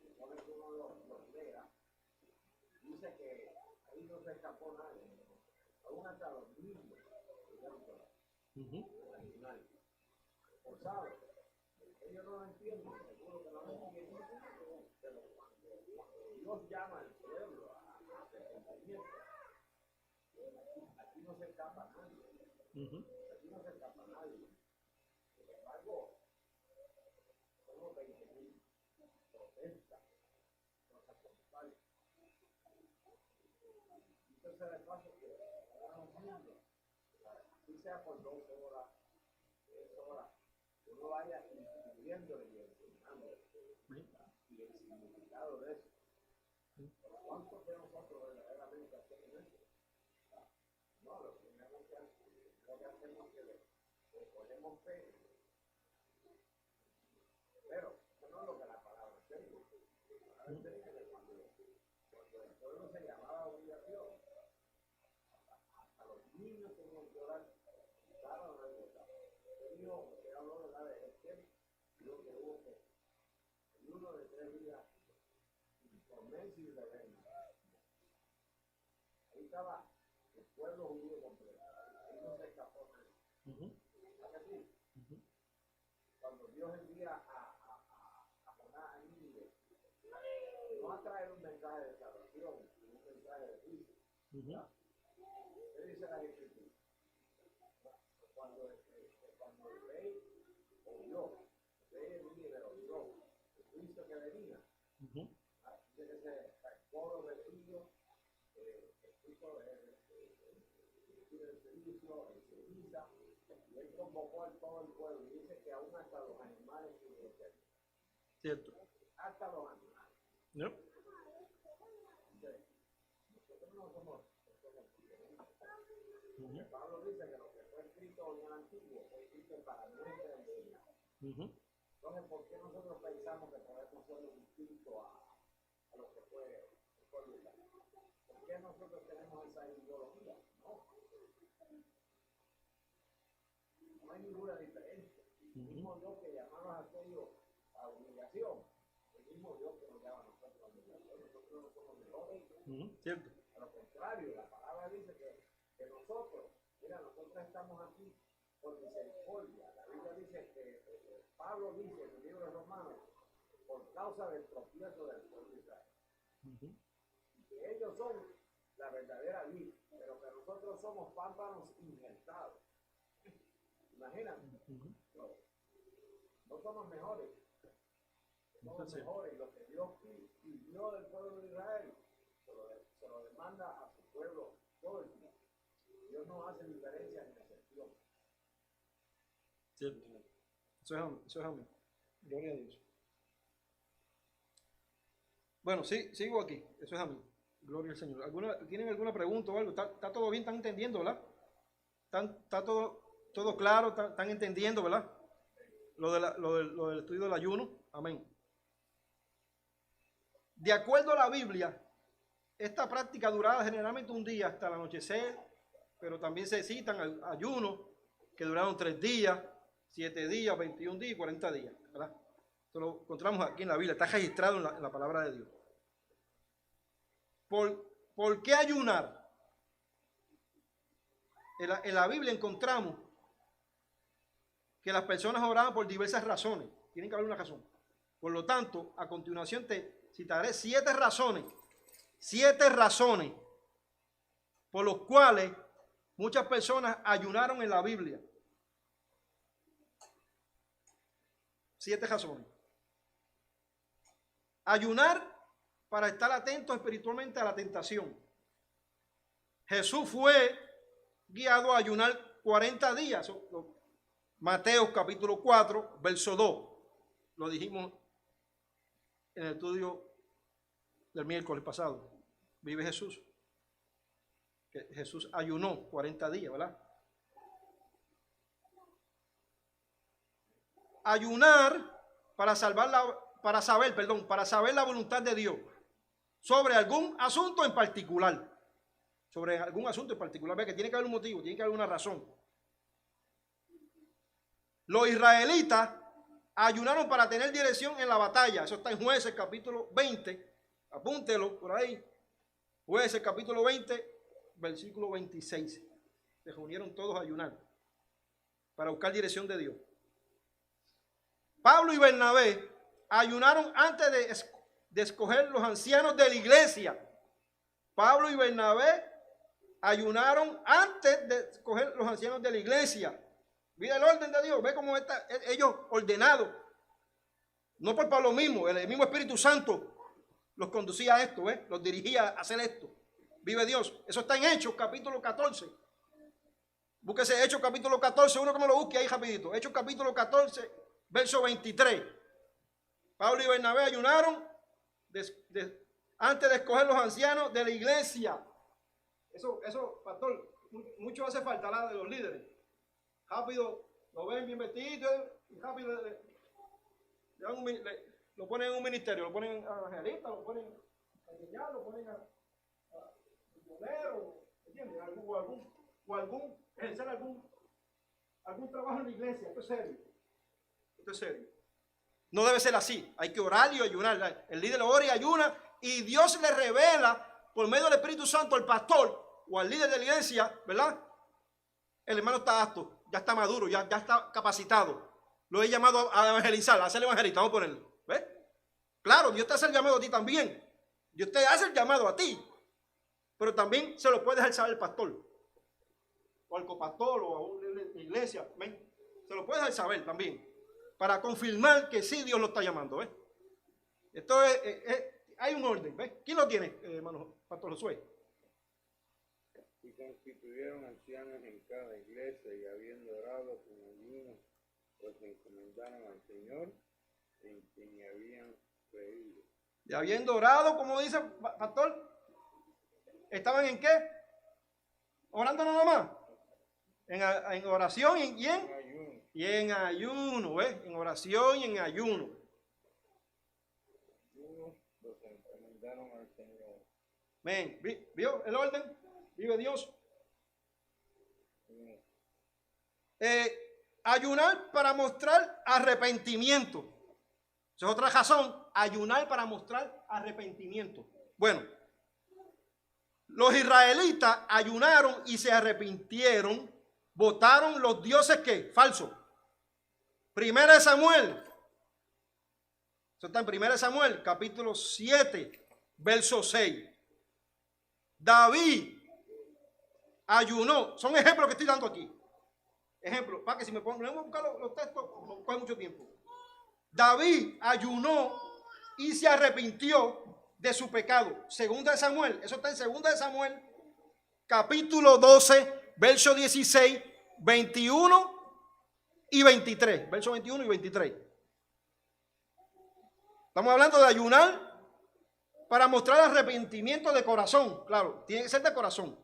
supone que uno los lea, dice que ahí no se escapó nadie, aún hasta los niños pudieron llorar al final. Forzados, ellos no lo entienden, seguro que no lo entienden, pero cuando Dios llama al pueblo a arrepentimiento, aquí no se escapa nadie, aquí no se escapa nadie. Sin embargo, somos 20,000 protestas, nos acompañan. Entonces, el paso que hagamos mundo, así sea por 2 horas, 3 horas, uno vaya incluyéndole y enseñándole y el significado de eso. Pero ¿cuántos de nosotros verdaderamente hacemos eso? No, lo que tenemos que hacer, lo que hacemos es que le ponemos fe. Pero eso no es lo que la palabra enseña. La palabra enseña que cuando el pueblo se llamaba a oír a Dios, a los niños tenían que orar, estaban a gozar. Dios dijo que estaba el pueblo judío completo. Ahí no se escapó nadie. ¿Verdad que sí? Cuando Dios envía a Jonás a Nínive, no a traer un mensaje de salvación, sino un mensaje de juicio. ¿Verdad? ¿Qué dice la Escritura? Cuando el rey oyó, el rey de Nínive oyó el juicio que venía, dice que ese coro de tío, el servicio, el ceniza, y él convocó a todo el pueblo y dice que aún hasta los animales se Cierto. hasta los animales. ¿No? Nosotros no somos Pablo dice que lo que fue escrito en el antiguo fue escrito para nuestra enseñanza. Entonces, ¿por qué nosotros pensamos que podemos ser distintos a lo que fue Lucas? ¿Por qué nosotros tenemos esa ideología? No hay ninguna diferencia. El mismo Dios que llamaba a aquello a obligación, el mismo Dios que nos llama a nosotros a obligación. Nosotros no somos mejores. Cierto. A lo contrario, la palabra dice que nosotros, mira, nosotros estamos aquí por misericordia. La Biblia dice que Pablo dice en el libro de Romanos, por causa del tropiezo del pueblo de Israel. Que ellos son la verdadera vid, pero que nosotros somos pámpanos injertados. Imagínate, no somos mejores, somos mejores. Lo que Dios pidió del pueblo de Israel se lo demanda a su pueblo todo el tiempo. Dios no hace diferencia ni excepción. Cierto. Eso es amén. Gloria a Dios. Bueno, sí, sigo aquí. Eso es amén. Gloria al Señor. ¿Tienen alguna pregunta o algo? ¿Está todo bien? ¿Están entendiendo, verdad? ¿Está todo claro? ¿Están entendiendo, verdad? Lo del estudio del ayuno. Amén. De acuerdo a la Biblia, esta práctica duraba generalmente un día hasta el anochecer, pero también se citan ayunos que duraron 3 días, 7 días, 21 días y 40 días, ¿verdad? Esto lo encontramos aquí en la Biblia, está registrado en la palabra de Dios. ¿Por qué ayunar? En la Biblia encontramos que las personas oraban por diversas razones. Tienen que haber una razón. Por lo tanto, a continuación te citaré 7 razones por las cuales muchas personas ayunaron en la Biblia. 7 razones. Ayunar para estar atentos espiritualmente a la tentación. Jesús fue guiado a ayunar 40 días. Mateo capítulo 4, verso 2. Lo dijimos en el estudio del miércoles pasado. Vive Jesús. Que Jesús ayunó 40 días, ¿verdad? Ayunar para saber la voluntad de Dios sobre algún asunto en particular. Ve que tiene que haber un motivo, tiene que haber una razón. Los israelitas ayunaron para tener dirección en la batalla. Eso está en Jueces capítulo 20. Apúntelo por ahí. Jueces capítulo 20, versículo 26. Se reunieron todos a ayunar para buscar dirección de Dios. Pablo y Bernabé ayunaron antes de escoger los ancianos de la iglesia. Pablo y Bernabé ayunaron antes de escoger los ancianos de la iglesia. Mira el orden de Dios, ve cómo está ellos ordenados. No por Pablo mismo, el mismo Espíritu Santo los conducía a esto, los dirigía a hacer esto. Vive Dios. Eso está en Hechos capítulo 14. Búsquese Hechos capítulo 14, uno que me lo busque ahí rapidito. Hechos capítulo 14, verso 23. Pablo y Bernabé ayunaron antes de escoger los ancianos de la iglesia. Eso, pastor, mucho hace falta la de los líderes. Rápido, lo ven bien vestido y rápido lo ponen en un ministerio, lo ponen a evangelista, lo ponen a enseñar, lo ponen a bombero, ¿entiendes? Ejercer algún trabajo en la iglesia. Esto es serio. Esto es serio. No debe ser así. Hay que orar y ayunar. El líder ora y ayuna y Dios le revela por medio del Espíritu Santo al pastor o al líder de la iglesia, ¿verdad? El hermano está apto, ya está maduro, ya está capacitado. Lo he llamado a evangelizar, a ser evangelista, vamos a ponerlo. ¿Ves? Claro, Dios te hace el llamado a ti también. Dios te hace el llamado a ti. Pero también se lo puede dejar saber el pastor. O al copastor o a una iglesia. ¿Ven? Se lo puede dejar saber también. Para confirmar que sí Dios lo está llamando. ¿Ves? Esto hay un orden. ¿Ves? ¿Quién lo tiene, hermano Pastor Josué? Y constituyeron ancianos en cada iglesia y habiendo orado con ayuno, pues se encomendaron al Señor en quien habían creído. Y habiendo orado, como dice pastor, ¿estaban en qué? Orando nada más. En oración y en ayuno. Y en ayuno, ¿ves? En oración y en ayuno. Los encomendaron al Señor. Amén. ¿Vio el orden? Vive Dios. Ayunar para mostrar arrepentimiento. Esa es otra razón. Ayunar para mostrar arrepentimiento. Bueno, los israelitas ayunaron y se arrepintieron. Votaron los dioses que falsos. Primera de Samuel. Eso está en Primera de Samuel, capítulo 7, verso 6. David ayunó. Son ejemplos que estoy dando aquí. Ejemplo, para que si me ponemos a buscar los textos, no coge mucho tiempo. David ayunó y se arrepintió de su pecado. Segunda de Samuel, eso está en Segunda de Samuel, capítulo 12, verso 16, 21 y 23. Verso 21 y 23. Estamos hablando de ayunar para mostrar arrepentimiento de corazón. Claro, tiene que ser de corazón.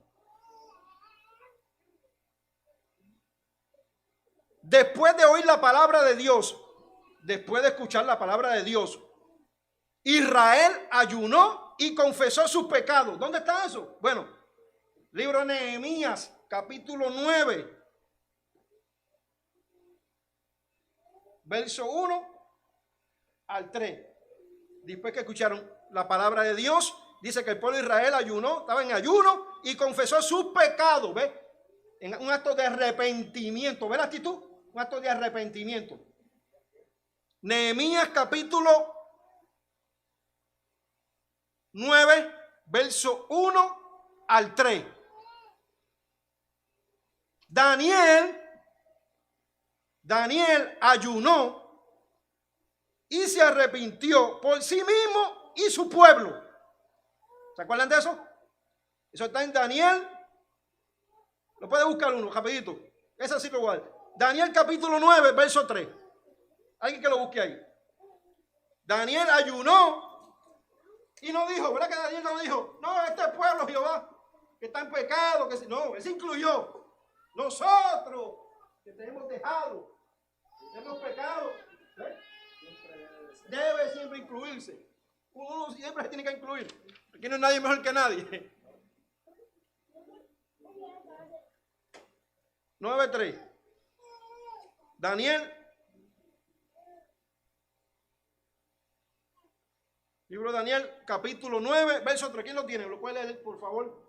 Después de oír la palabra de Dios, después de escuchar la palabra de Dios, Israel ayunó y confesó sus pecados. ¿Dónde está eso? Bueno, libro de Nehemías, capítulo 9, verso 1 al 3. Después que escucharon la palabra de Dios, dice que el pueblo de Israel ayunó, estaba en ayuno y confesó sus pecados. ¿Ves? En un acto de arrepentimiento. ¿Ves la actitud? Un acto de arrepentimiento. Nehemías capítulo 9, verso 1 al 3. Daniel ayunó y se arrepintió por sí mismo y su pueblo. ¿Se acuerdan de eso? Eso está en Daniel. Lo puede buscar uno, rapidito. Ese sí lo igual. Daniel capítulo 9, verso 3. Alguien que lo busque ahí. Daniel ayunó y no dijo, ¿verdad que Daniel no dijo? No, este pueblo, Jehová, que está en pecado. Que no, él se incluyó. Nosotros, que tenemos dejado, tenemos pecado, ¿eh? Debe siempre incluirse. Uno siempre se tiene que incluir. Aquí no hay nadie mejor que nadie. 9:3. Daniel. Libro de Daniel, capítulo 9, verso 3. ¿Quién lo tiene? ¿Lo puede leer, por favor?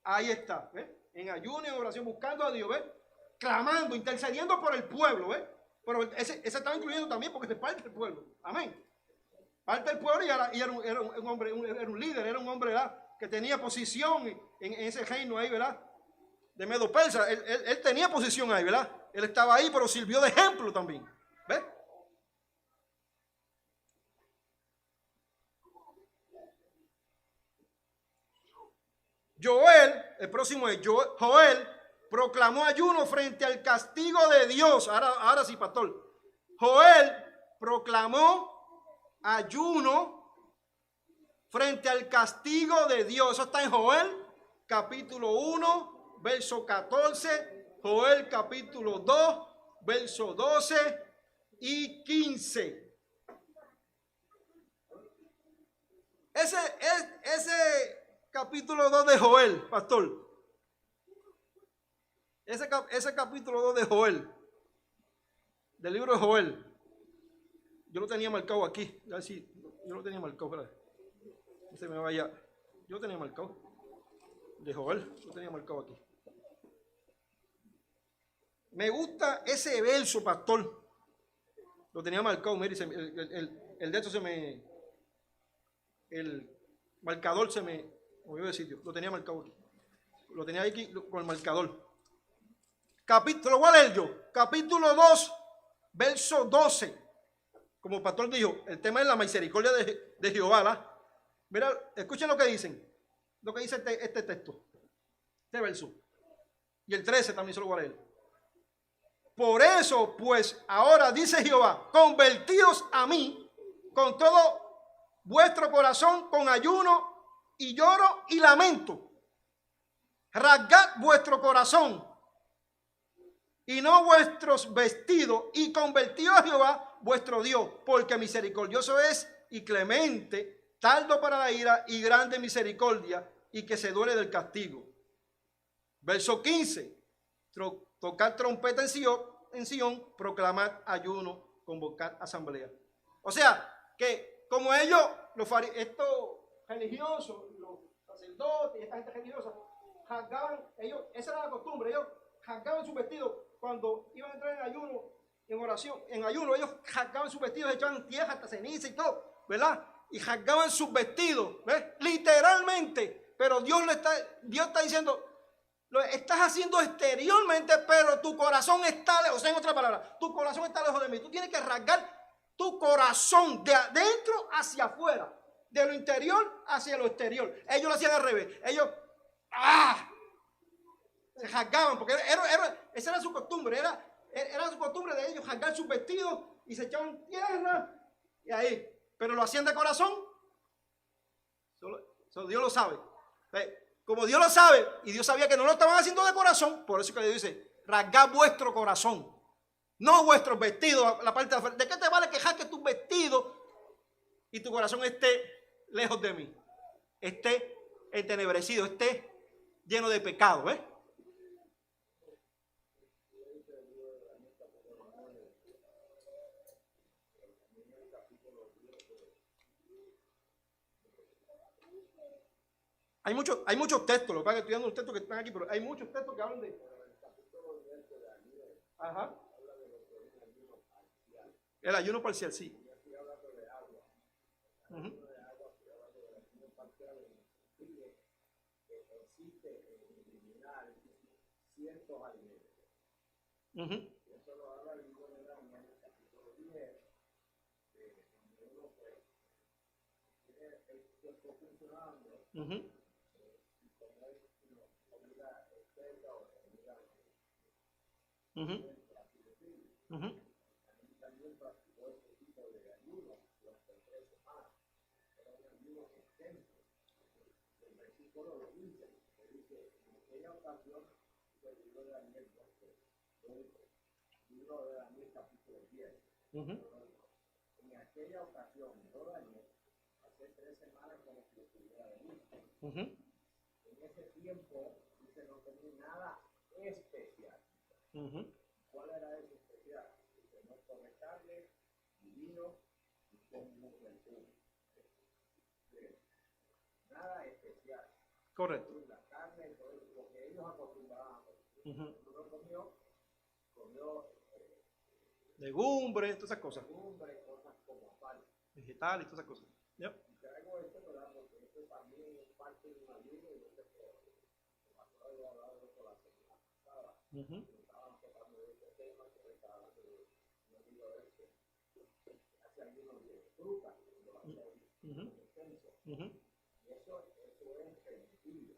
Ahí está, ¿ves? En ayuno y en oración, buscando a Dios, ¿ves? Clamando, intercediendo por el pueblo, ¿ves? Pero ese estaba incluyendo también porque es parte del pueblo. Amén. Parte del pueblo y era un hombre, era un líder, era un hombre, ¿verdad? Que tenía posición en ese reino ahí, ¿verdad? De Medo Persa. Él tenía posición ahí, ¿verdad? Él estaba ahí, pero sirvió de ejemplo también. ¿Ves? El próximo es Joel, proclamó ayuno frente al castigo de Dios. Ahora sí, pastor. Joel proclamó ayuno frente al castigo de Dios. Eso está en Joel, capítulo 1, verso 14. Joel, capítulo 2, verso 12 y 15. Ese capítulo 2 de Joel, pastor. Ese capítulo 2 de Joel, del libro de Joel, yo lo tenía marcado aquí. A ver si yo lo tenía marcado, espérate. No se me vaya. Yo lo tenía marcado. De Joel, lo tenía marcado aquí. Me gusta ese verso, pastor. Lo tenía marcado, mire, el de esto se me. El marcador se me movió de sitio. Lo tenía marcado aquí. Lo tenía aquí con el marcador. Capítulo, lo voy a leer yo. Capítulo 2, verso 12. Como el pastor dijo, el tema es la misericordia de Jehová, ¿la? Mira, escuchen lo que dicen. Lo que dice este texto. Este verso. Y el 13 también se lo voy a leer. Por eso, pues, ahora dice Jehová, convertíos a mí con todo vuestro corazón, con ayuno y lloro y lamento. Rasgad vuestro corazón y no vuestros vestidos, y convertíos a Jehová vuestro Dios, porque misericordioso es y clemente, tardo para la ira y grande misericordia, y que se duele del castigo. Verso 15. Tocar trompeta en Sion, proclamar ayuno, convocar asamblea. O sea, que como ellos, estos religiosos, los sacerdotes, esta gente religiosa, rasgaban, esa era la costumbre, ellos rasgaban sus vestidos cuando iban a entrar en ayuno, en oración, en ayuno, ellos rasgaban sus vestidos, echaban tierra hasta ceniza y todo, ¿verdad? Y rasgaban sus vestidos, ¿ves? Literalmente, pero Dios está diciendo, lo estás haciendo exteriormente, pero tu corazón está lejos. O sea, en otra palabra, tu corazón está lejos de mí. Tú tienes que rasgar tu corazón de adentro hacia afuera, de lo interior hacia lo exterior. Ellos lo hacían al revés. Ellos se rasgaban, porque esa era su costumbre. Era su costumbre de ellos rasgar sus vestidos y se echaban tierra y ahí. Pero lo hacían de corazón. Solo Dios lo sabe. Como Dios lo sabe, y Dios sabía que no lo estaban haciendo de corazón, por eso que Dios dice, rasgad vuestro corazón, no vuestros vestidos, la parte de afuera. ¿De qué te vale que rasgues tus vestidos y tu corazón esté lejos de mí? Esté entenebrecido, esté lleno de pecado, ¿eh? Hay muchos textos, lo que pasa es que estoy dando los textos que están aquí, pero hay muchos textos que hablan de... Ajá. El ayuno parcial, sí. Uh-huh. Uh-huh. Uh-huh. Uh-huh. Uh-huh. Uh-huh. En aquella ocasión, yo Daniel, hace 3 semanas como si estuviera de mí. Uh-huh. En ese tiempo, dice, no tenía nada especial. Uh-huh. ¿Cuál era ese especial? Dice, no come carne, ni vino, ni come perfume. Nada especial. Correcto. La carne, todo lo que ellos acostumbraban. Uh-huh. Uno comió legumbres, todas esas cosas. Legumbres, cosas como pan. Vegetales, todas esas cosas. Yep. Y traigo esto, ¿verdad? Porque esto también es parte de una ayuno y yo sé que he hablado de esto la semana pasada. Estaban tocando de este tema, que estaba hablando de un libro de este. Hace ayuno de fruta, lo hace intenso. Y eso es permitido.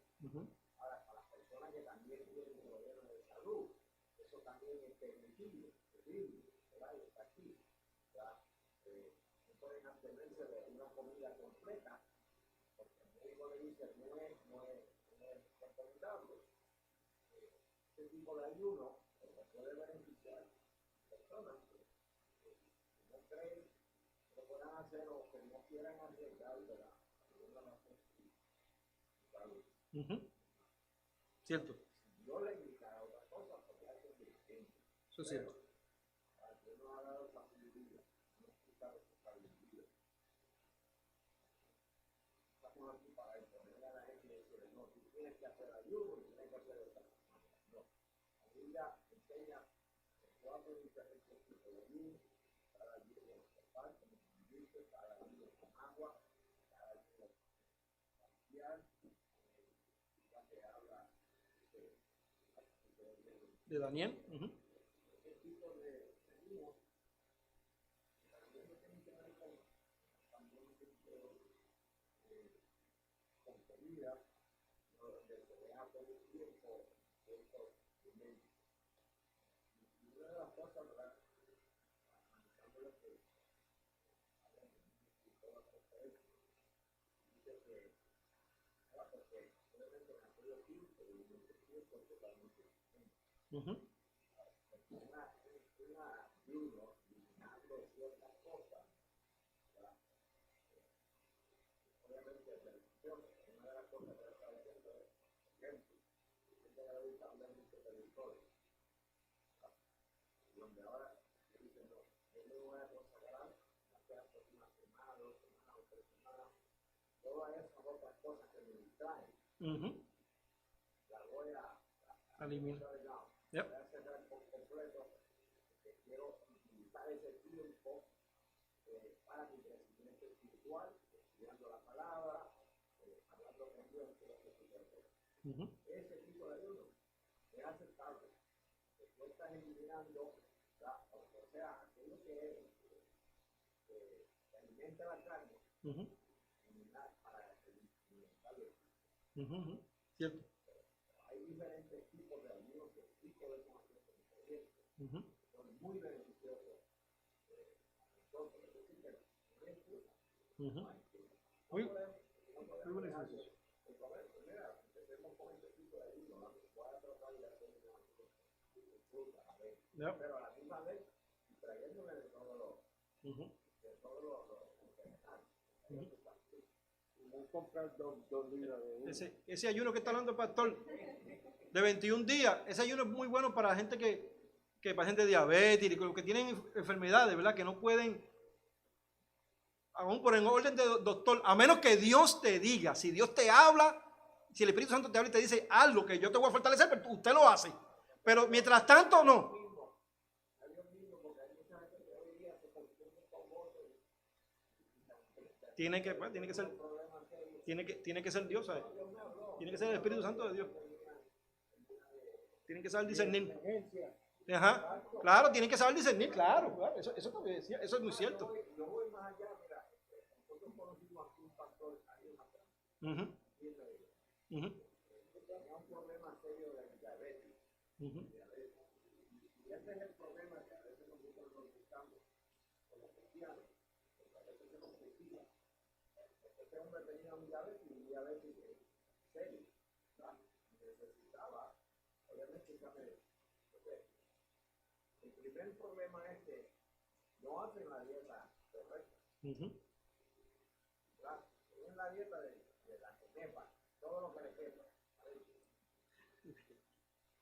Ahora, para las personas que también tienen problemas de salud, eso también es permitido. Está aquí, ¿verdad? No pueden abstenerse de una comida completa, porque el médico le dice no es recomendable. Este tipo de ayuno puede beneficiar a personas que no creen que lo puedan hacer o que no quieran arriesgar, ¿verdad? Cierto. Yo le indicara otra cosa, porque hay que ser distinto. Eso es cierto. No ha dado facilidad, no explicar que hacer ayuno y tienen que hacer esta. No. La Biblia enseña 4 diferentes tipos de ayuno. Cada ayuno se parte, como dice, cada ayuno con agua, cada ayuno parcial. Ya que habla De Daniel. ese tipo de ayuno también no tiene que ver con también con comida, donde se deja todo el tiempo ciertos alimentos. Y una de las cosas, ¿verdad? Analizando lo que todas las cosas, dice que, claro, porque obviamente en aquellos tiempos, en muchos tiempos totalmente distintos. Una ayuno, eliminando ciertas cosas, ¿verdad? Obviamente, una de las cosas que está diciendo es, por ejemplo, yo te voy a dedicar mucho territorio, donde ahora dicen, no, yo me voy a consagrar, ya sea por una semana, 2 semanas o 3 semanas, todas esas otras cosas que me distraen, las voy a eliminar. Voy a cerrar por completo, porque quiero utilizar ese tiempo para mi crecimiento espiritual, estudiando la palabra, hablando con Dios, todo ese tipo de cosas. Ese tipo de ayuno es aceptable. Tú estás eliminando, o sea, aquello que alimenta la carne, eliminar para alimentarlo. Cierto. Hay diferentes tipos de ayunos, tipos de conocimientos diferentes, son muy beneficiosos a nosotros. Es decir, que no hay excusa. Muy beneficioso. Mira, empecemos con este tipo de ayuno, voy a tratar de hacer una fruta, a ver. Pero a la misma vez, trayéndome de todos los vegetales. No comprar 2 libras de uno. Ese ayuno que está hablando el pastor, de 21 días, ese ayuno es muy bueno para la gente que pacientes diabéticos, que tienen enfermedades, ¿verdad? Que no pueden, aún por en orden de doctor, a menos que Dios te diga, si Dios te habla, si el Espíritu Santo te habla y te dice algo que yo te voy a fortalecer, pero usted lo hace. Pero mientras tanto, no. Tiene que ser Dios, ¿sabes? Tiene que ser el Espíritu Santo de Dios. Tienen que saber discernir. Ajá. Claro, tienen que saber discernir, claro. Eso también decía, eso es muy cierto. Yo voy más allá, mira, nosotros conocimos aquí un pastor ahí en la casa. Tenía un problema serio de diabetes. Y ese es el problema que a veces nosotros nos buscamos como cristianos, porque a veces se nos critica. Este hombre tenía un diabetes serio, necesitaba, obviamente, el primer problema es que no hacen la dieta correcta. Tienen la dieta de la que quepa, todo lo que le quepa.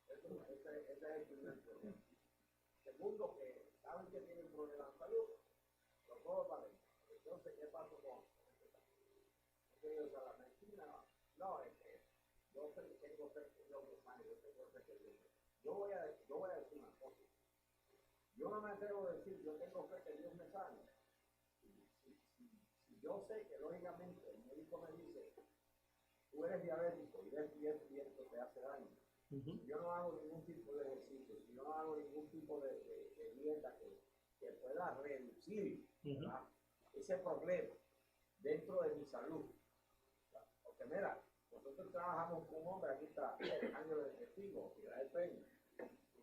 Ese es el primer problema. Segundo, que saben que tienen problemas de salud, lo todo para adentro. Entonces, ¿qué pasó con este caso? Ellos a la medicina, no, es que yo tengo fe que Dios me sane, yo tengo fe que Dios me sane. Yo voy a decir una cosa. Yo no me atrevo a decir, yo tengo fe que Dios me sane. Si yo sé que lógicamente el médico me dice, tú eres diabético y esto te hace daño. Yo no hago ningún tipo de ejercicio, yo no hago ningún tipo de dieta que pueda reducir ese problema dentro de mi salud. Porque mira, nosotros trabajamos con un hombre, aquí está, año de testigo, Israel Peña,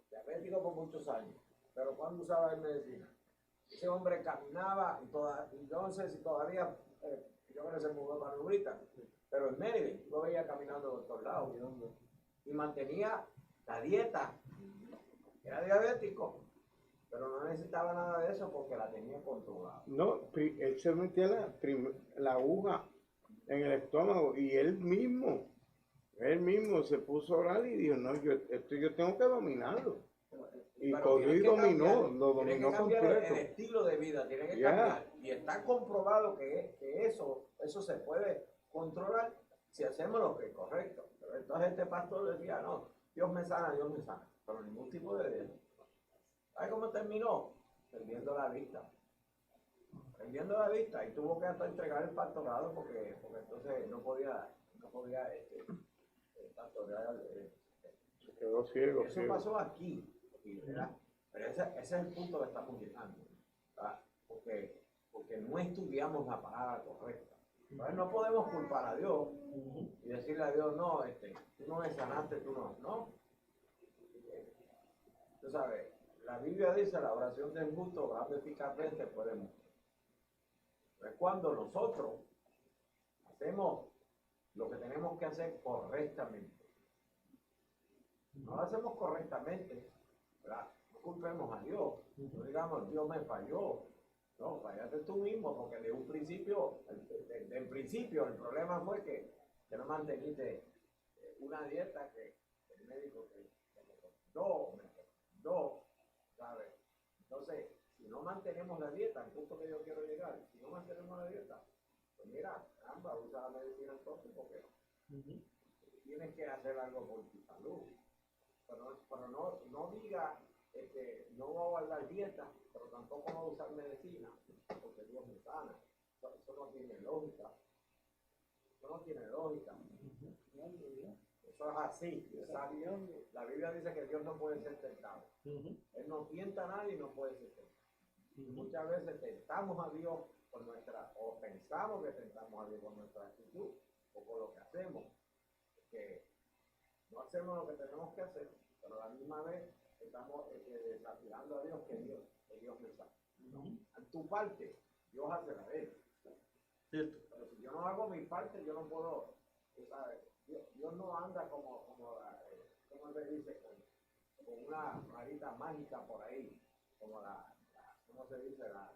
diabético por muchos años, pero cuando usaba el medicina, ese hombre caminaba y entonces todavía, yo creo que se mudó para Lubrita, pero en Mérida lo veía caminando por todos lados y mantenía la dieta, era diabético, pero no necesitaba nada de eso porque la tenía controlada. No, él se metía la aguja en el estómago y él mismo se puso a orar y dijo, no, yo tengo que dominarlo. Y cogió y lo dominó completo. El estilo de vida tiene que cambiar. Y está comprobado que eso se puede controlar si hacemos lo que es correcto. Entonces este pastor decía, no, Dios me sana, pero ningún tipo de Dios. ¿Sabes cómo terminó? Perdiendo la vista. Y tuvo que hasta entregar el pastorado porque entonces no podía pastorear. Se quedó ciego. Eso pasó aquí, ¿verdad? Pero ese es el punto que estamos llegando, ¿verdad? Porque no estudiamos la palabra correcta. Entonces no podemos culpar a Dios y decirle a Dios, no, tú no me sanaste, tú no. Tú sabes, la Biblia dice, la oración del justo va eficazmente puede mucho. Es cuando nosotros hacemos lo que tenemos que hacer correctamente. No lo hacemos correctamente, ¿verdad? No culpemos a Dios. No digamos, Dios me falló. No, fallaste tú mismo, porque desde un principio, en principio, el problema fue que no manteniste una dieta que el médico me recomendó, ¿sabes? Entonces, si no mantenemos la dieta, al punto que yo quiero llegar, si no mantenemos la dieta, pues mira, caramba, usa la medicina entonces, porque tienes que hacer algo por tu salud. Pero no diga, no voy a guardar dieta, pero tampoco voy a usar medicina, porque Dios me sana. Eso no tiene lógica. Eso es así. La Biblia dice que Dios no puede ser tentado. Él no tienta a nadie y no puede ser tentado. Muchas veces tentamos a Dios o pensamos que tentamos a Dios por nuestra actitud o por lo que hacemos. Que no hacemos lo que tenemos que hacer, pero a la misma vez estamos desafiando a Dios que Dios me sabe. En tu parte, Dios hace la de él. Pero si yo no hago mi parte, yo no puedo, ¿sabes? Dios no anda como se dice, con una varita mágica por ahí, como ¿cómo se dice? La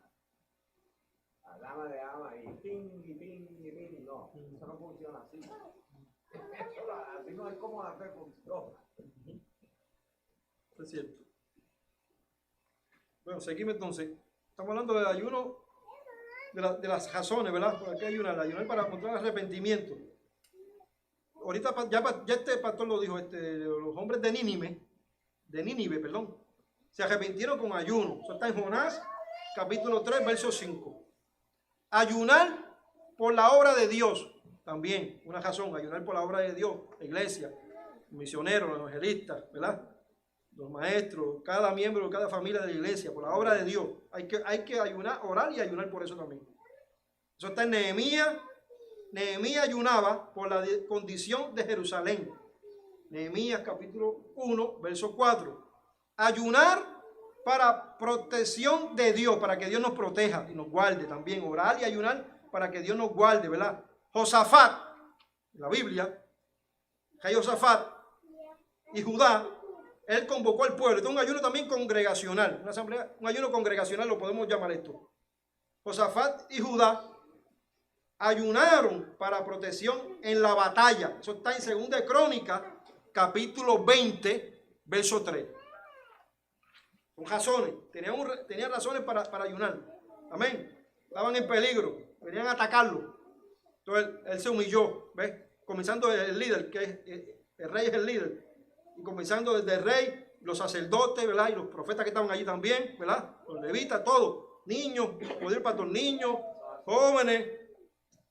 dama de ama y ping, y ping, y ping. No, eso no funciona así. Así no es como la fe funciona. Es cierto. Bueno, seguimos entonces. Estamos hablando del ayuno, de las razones, ¿verdad? Por aquí ayunar para mostrar arrepentimiento. Ahorita ya este pastor lo dijo, los hombres de Nínive, se arrepintieron con ayuno. Eso está en Jonás, capítulo 3, verso 5. Ayunar por la obra de Dios. También, una razón, ayunar por la obra de Dios, la iglesia, los misioneros, los evangelistas, ¿verdad? Los maestros, cada miembro, cada familia de la iglesia, por la obra de Dios. Hay que ayunar, orar y ayunar por eso también. Eso está en Nehemías. Nehemías ayunaba por la condición de Jerusalén. Nehemías capítulo 1, verso 4. Ayunar para protección de Dios, para que Dios nos proteja y nos guarde también. Orar y ayunar para que Dios nos guarde, ¿verdad? Josafat, en la Biblia, rey Josafat y Judá, él convocó al pueblo. Esto es un ayuno también congregacional, una asamblea, un ayuno congregacional lo podemos llamar esto. Josafat y Judá ayunaron para protección en la batalla. Eso está en 2 Crónicas, capítulo 20, verso 3. Con razones, tenían razones para ayunar. Amén. Estaban en peligro, venían a atacarlo. Entonces él se humilló, ¿ves? Comenzando el líder, que es el rey es el líder. Y comenzando desde el rey, los sacerdotes, ¿verdad? Y los profetas que estaban allí también, ¿verdad? Los levitas, todos. Niños, poder para los niños, jóvenes,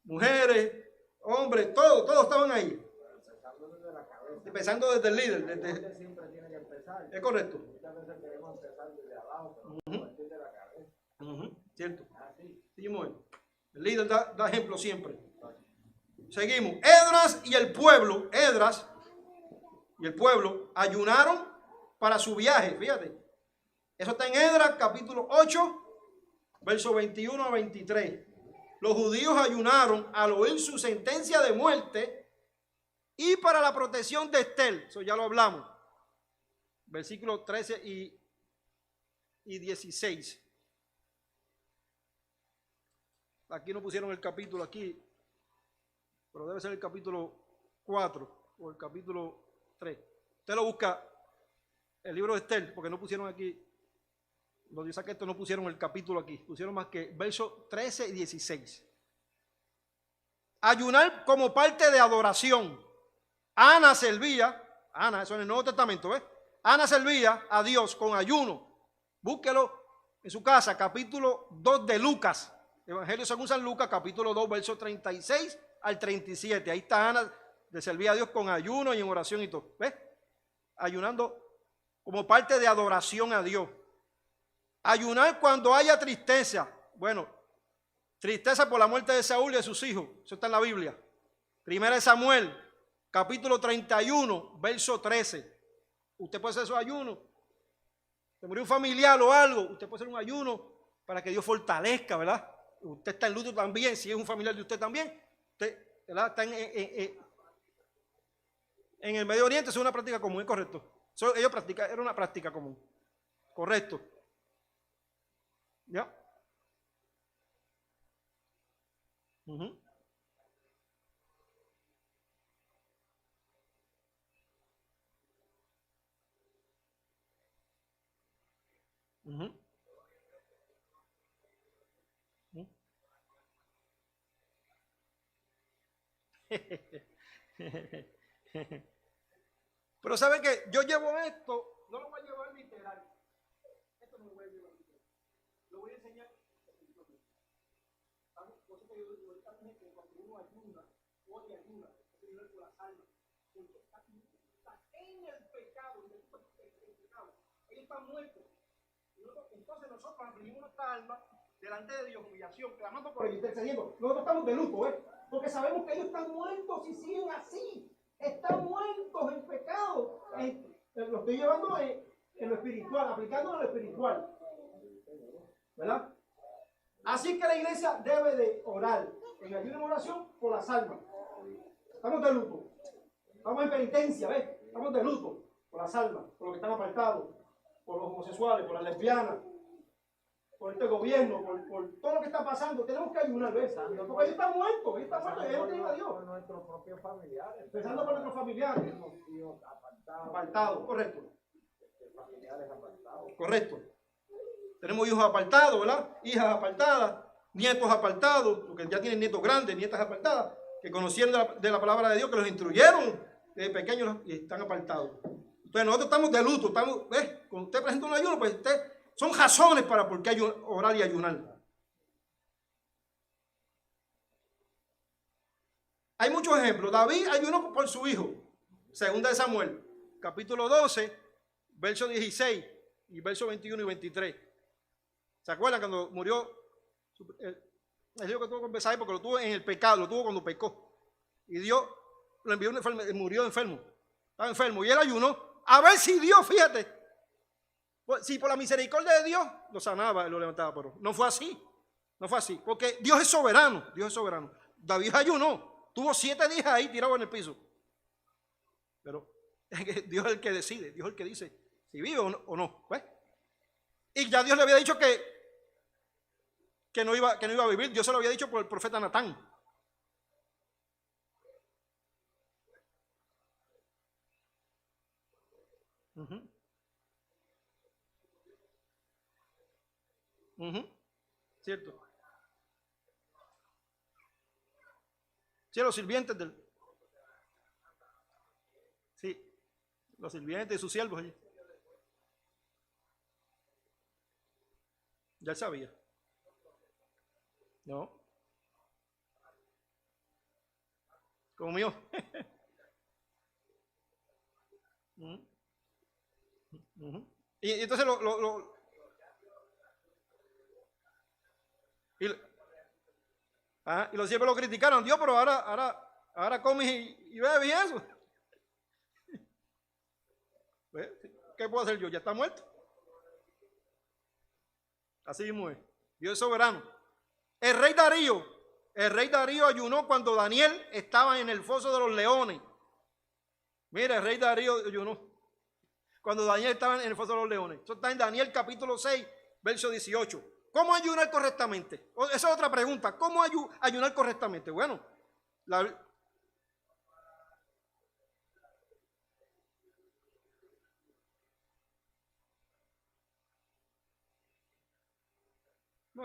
mujeres, hombres, todos estaban ahí. Empezando desde la cabeza. Empezando desde el líder. Siempre tiene que empezar. Es correcto. Muchas veces queremos empezar desde abajo, pero a partir de la cabeza. Cierto. Así. Sí, muy bien. El líder da ejemplo siempre. Seguimos. Esdras y el pueblo ayunaron para su viaje. Fíjate. Eso está en Esdras capítulo 8, verso 21 a 23. Los judíos ayunaron al oír su sentencia de muerte y para la protección de Estel. Eso ya lo hablamos. Versículos 13 y 16. Aquí no pusieron el capítulo aquí, pero debe ser el capítulo 4 o el capítulo 3. Usted lo busca, el libro de Estel, porque no pusieron aquí, los dice que esto no pusieron el capítulo aquí, pusieron más que versos 13 y 16. Ayunar como parte de adoración. Ana servía, Ana, eso en el Nuevo Testamento, ¿ves? Ana servía a Dios con ayuno. Búsquelo en su casa, capítulo 2 de Lucas. Evangelio según San Lucas, capítulo 2, versos 36 al 37. Ahí está Ana, de servir a Dios con ayuno y en oración y todo. ¿Ves? Ayunando como parte de adoración a Dios. Ayunar cuando haya tristeza. Bueno, tristeza por la muerte de Saúl y de sus hijos. Eso está en la Biblia. Primera de Samuel, capítulo 31, verso 13. Usted puede hacer esos ayunos. Se murió un familiar o algo. Usted puede hacer un ayuno para que Dios fortalezca, ¿verdad? Usted está en luto también. Si es un familiar de usted también. Usted, ¿verdad? Está en el Medio Oriente. Eso es una práctica común, es correcto. Ellos practican, era una práctica común. Correcto. ¿Ya? Uh-huh. Uh-huh. Uh-huh. Pero sabe que yo llevo esto, no lo voy a llevar literal. Esto no lo voy a llevar literal. Lo voy a enseñar espiritualmente. ¿Sabes? Por eso que yo digo, esta gente que cuando uno ayuna, ora y ayuna, es ayunar por las almas. Porque está en el pecado, ellos están muertos. Entonces nosotros afligimos nuestra alma delante de Dios, humillación, clamando por ellos, intercediendo. Nosotros estamos de luto, ¿eh? Porque sabemos que ellos están muertos y siguen así. Están muertos en pecado. Lo estoy llevando en lo espiritual, aplicándolo en lo espiritual. ¿Verdad? Así que la iglesia debe de orar en ayuno y oración por las almas. Estamos de luto. Estamos en penitencia, ¿ves? Estamos de luto por las almas, por los que están apartados, por los homosexuales, por las lesbianas, por este gobierno, por todo lo que está pasando. Tenemos que ayunar, ¿ves? Porque ellos están muertos, ellos no tienen a Dios. Por nuestros propios familiares. Empezando por nuestros familiares. Tenemos hijos Apartados, correcto. familiares apartados. Correcto. Tenemos hijos apartados, ¿verdad? Hijas apartadas, nietos apartados, porque ya tienen nietos grandes, nietas apartadas, que conocieron de la palabra de Dios, que los instruyeron desde pequeños y están apartados. Entonces nosotros estamos de luto, estamos, ¿ves? Cuando usted presenta un ayuno, pues son razones para por qué orar y ayunar. Hay muchos ejemplos. David ayunó por su hijo. Segunda de Samuel, capítulo 12, verso 16 y verso 21 y 23. ¿Se acuerdan cuando murió? El hijo que tuvo con Besai porque lo tuvo en el pecado, lo tuvo cuando pecó. Y Dios lo envió enfermo, murió enfermo. Estaba enfermo y él ayunó a ver si Dios, fíjate, si por la misericordia de Dios lo sanaba y lo levantaba, pero no fue así. No fue así, porque Dios es soberano, Dios es soberano. David ayunó, tuvo 7 días ahí tirado en el piso. Pero Dios es el que decide, Dios es el que dice si vive o no. ¿Ves? Y ya Dios le había dicho que no iba a vivir. Dios se lo había dicho por el profeta Natán. Uh-huh. Uh-huh. Cierto. Sí, los sirvientes del... Sí, los sirvientes y sus siervos allí. Ya él sabía. No. Como mío. Y entonces y los siervos lo criticaron. Dios, pero ahora comes y bebes y eso. ¿Qué puedo hacer yo? Ya está muerto. Así mismo es. Dios es soberano. El rey Darío ayunó cuando Daniel estaba en el foso de los leones. Mira, el rey Darío ayunó cuando Daniel estaba en el foso de los leones. Eso está en Daniel capítulo 6, verso 18. ¿Cómo ayunar correctamente? Esa es otra pregunta. ¿Cómo ayunar correctamente? Bueno, no,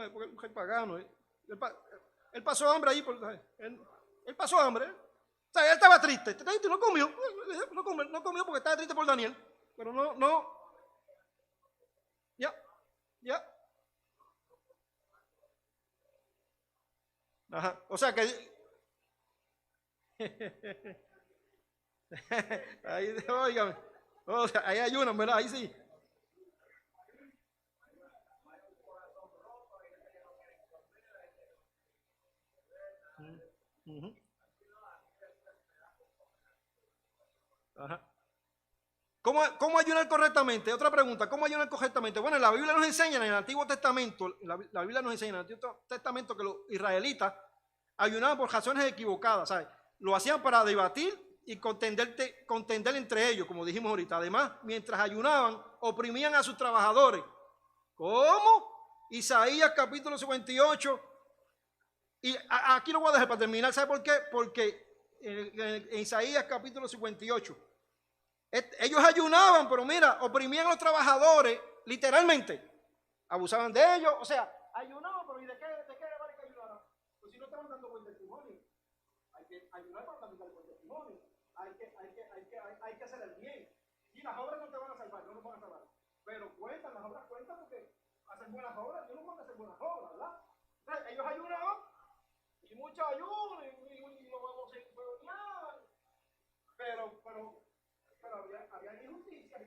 es porque es pagano. Él pasó hambre ahí. Él pasó hambre. O sea, él estaba triste, no comió, no comió porque estaba triste por Daniel. Pero no. Ya. Ajá. O sea que ahí, óigame. O sea, ahí ayunan, ¿verdad? Ahí sí. Uh-huh. Ajá. ¿Cómo ayunar correctamente? Otra pregunta, ¿cómo ayunar correctamente? Bueno, la Biblia nos enseña en el Antiguo Testamento, la Biblia nos enseña en el Antiguo Testamento que los israelitas ayunaban por razones equivocadas, ¿sabes? Lo hacían para debatir y contender entre ellos, como dijimos ahorita. Además, mientras ayunaban, oprimían a sus trabajadores. ¿Cómo? Isaías capítulo 58. Y aquí lo voy a dejar para terminar. ¿Sabe por qué? Porque en Isaías capítulo 58, ellos ayunaban, pero mira, oprimían a los trabajadores, literalmente. Abusaban de ellos, o sea, ayunaban, pero ¿y de qué vale que ayunaran? Pues si no estaban dando buen testimonio. Hay que ayunar para dar buen testimonio. Hay que hacer el bien. Y las obras no te van a salvar, no nos van a salvar. Pero cuentan, las obras cuentan porque hacen buenas obras. Yo no puedo hacer buenas obras, ¿verdad? Entonces, ellos ayunaban, y muchos ayunan, y los vamos a enfermar. Pero había injusticia.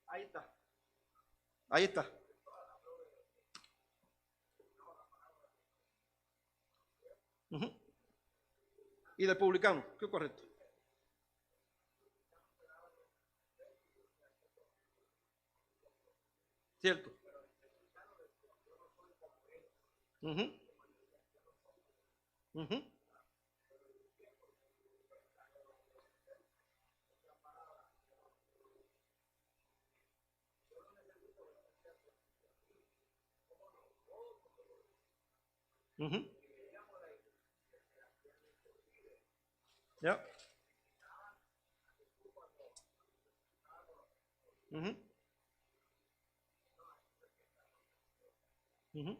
Ahí está. Ahí está. Uh-huh. Y del publicano, qué correcto. Cierto. Uh-huh. Uh-huh. Uh-huh. Yeah. Uh-huh. Uh-huh.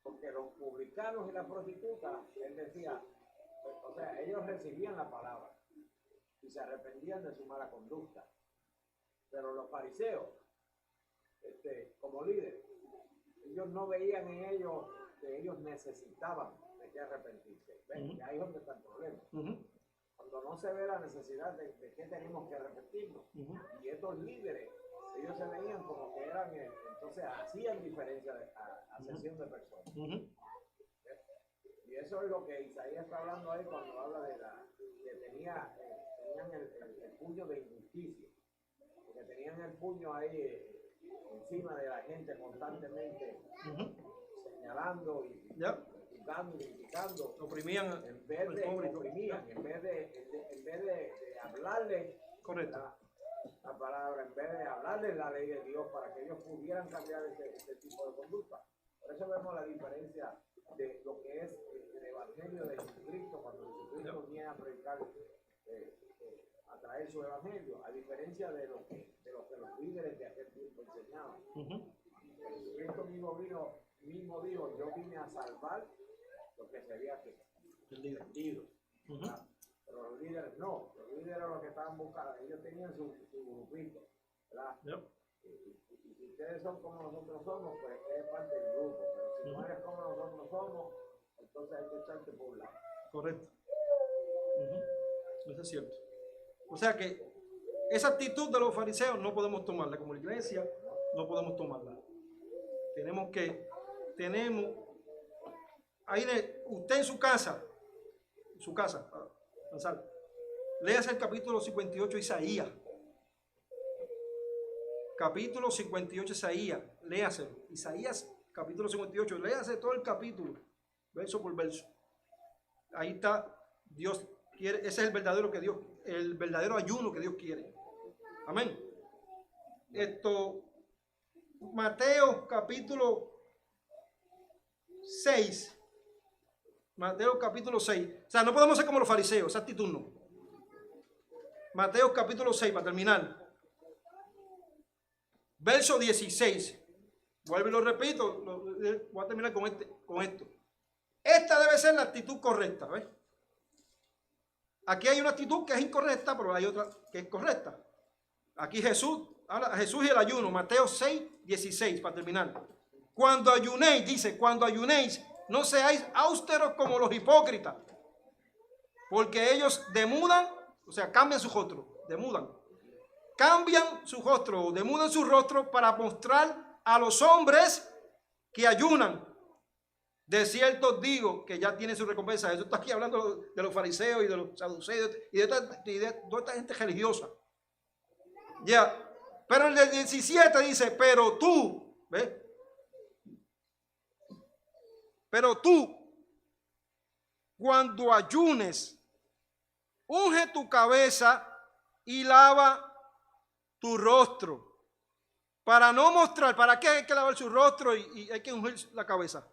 Porque los publicanos y las prostitutas, él decía, o sea, ellos recibían la palabra y se arrepentían de su mala conducta. Pero los fariseos, como líderes, ellos no veían en ellos que ellos necesitaban de que arrepentirse. ¿Ven? Y ahí es donde está el problema. Cuando no se ve la necesidad de que tenemos que arrepentirnos. Y estos líderes, ellos se veían como que eran, entonces hacían diferencia a sesión de personas. Y eso es lo que Isaías está hablando ahí cuando habla de que tenían el puño de injusticia. Porque tenían el puño ahí encima de la gente constantemente, señalando y juzgando y criticando. Oprimían en vez de hablarle. Correcto. La palabra, en vez de hablarles la ley de Dios para que ellos pudieran cambiar ese tipo de conducta. Por eso vemos la diferencia de lo que es el evangelio de Jesucristo, cuando Jesucristo viene a predicar, a traer su evangelio, a diferencia de lo que los líderes de aquel tiempo enseñaban. Jesucristo mismo dijo, yo vine a salvar lo que se había perdido. Pero los líderes no, los líderes eran los que estaban buscando, ellos tenían su grupito, ¿verdad? Y si ustedes son como nosotros somos, pues es parte del grupo, pero si no eres como nosotros somos, entonces hay que echarte por un lado. Correcto. Eso es cierto. O sea que esa actitud de los fariseos no podemos tomarla como iglesia, no podemos tomarla. Ahí usted en su casa, léase el capítulo 58 de Isaías. Capítulo 58 de Isaías, léase. Isaías, capítulo 58, léase todo el capítulo, verso por verso. Ahí está Dios quiere, ese es el verdadero el verdadero ayuno que Dios quiere. Amén. Mateo capítulo 6. Mateo capítulo 6. O sea, no podemos ser como los fariseos, esa actitud no. Mateo capítulo 6, para terminar. Verso 16. Vuelvo y lo repito, voy a terminar con esto. Esta debe ser la actitud correcta, ¿ves? Aquí hay una actitud que es incorrecta, pero hay otra que es correcta. Aquí Jesús y el ayuno, Mateo 6, 16, para terminar. Cuando ayunéis, dice, cuando ayunéis, no seáis austeros como los hipócritas, porque ellos demudan, o sea, cambian su rostro, cambian su rostro, demudan su rostro para mostrar a los hombres que ayunan. De cierto digo que ya tiene su recompensa. Eso está aquí hablando de los fariseos y de los saduceos y de toda esta gente religiosa. Ya. Pero el del 17 dice, pero tú, ¿ves? Pero tú, cuando ayunes, unge tu cabeza y lava tu rostro. Para no mostrar, ¿para qué hay que lavar su rostro y hay que ungir la cabeza?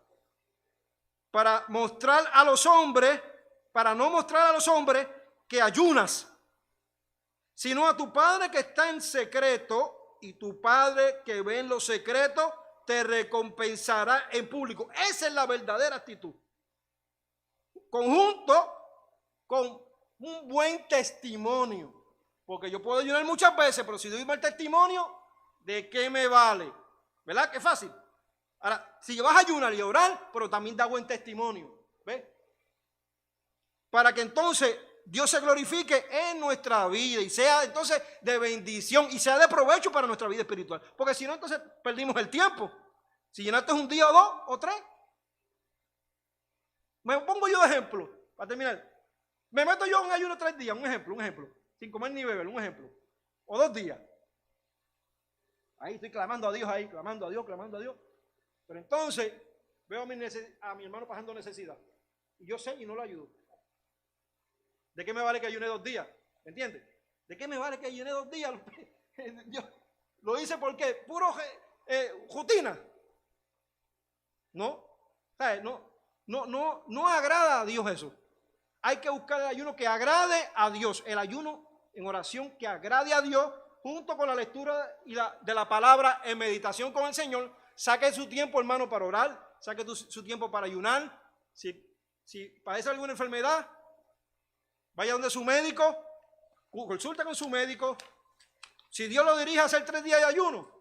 Para mostrar a los hombres, para no mostrar a los hombres que ayunas, sino a tu Padre que está en secreto, y tu Padre que ve en lo secreto te recompensará en público. Esa es la verdadera actitud. Conjunto con un buen testimonio. Porque yo puedo ayunar muchas veces, pero si doy mal testimonio, ¿de qué me vale? ¿Verdad? Qué fácil. Ahora, si vas a ayunar y orar, pero también da buen testimonio. ¿Ves? Para que entonces Dios se glorifique en nuestra vida y sea entonces de bendición y sea de provecho para nuestra vida espiritual. Porque si no, entonces perdimos el tiempo. Si llenaste un día o dos o tres. Me pongo yo de ejemplo, para terminar. Me meto yo en ayuno 3 días, un ejemplo. Sin comer ni beber, un ejemplo. O 2 días. Ahí estoy clamando a Dios, clamando a Dios. Pero entonces veo a mi hermano pasando necesidad. Y yo sé y no lo ayudo. ¿De qué me vale que ayune 2 días? ¿Me entiendes? ¿De qué me vale que ayune 2 días? Yo lo hice porque puro rutina. No, ¿sabes? No agrada a Dios eso. Hay que buscar el ayuno que agrade a Dios. El ayuno en oración que agrade a Dios, junto con la lectura de la palabra en meditación con el Señor. Saque su tiempo, hermano, para orar. Saque su tiempo para ayunar. Si padece alguna enfermedad, vaya donde su médico, consulta con su médico. Si Dios lo dirige a hacer 3 días de ayuno,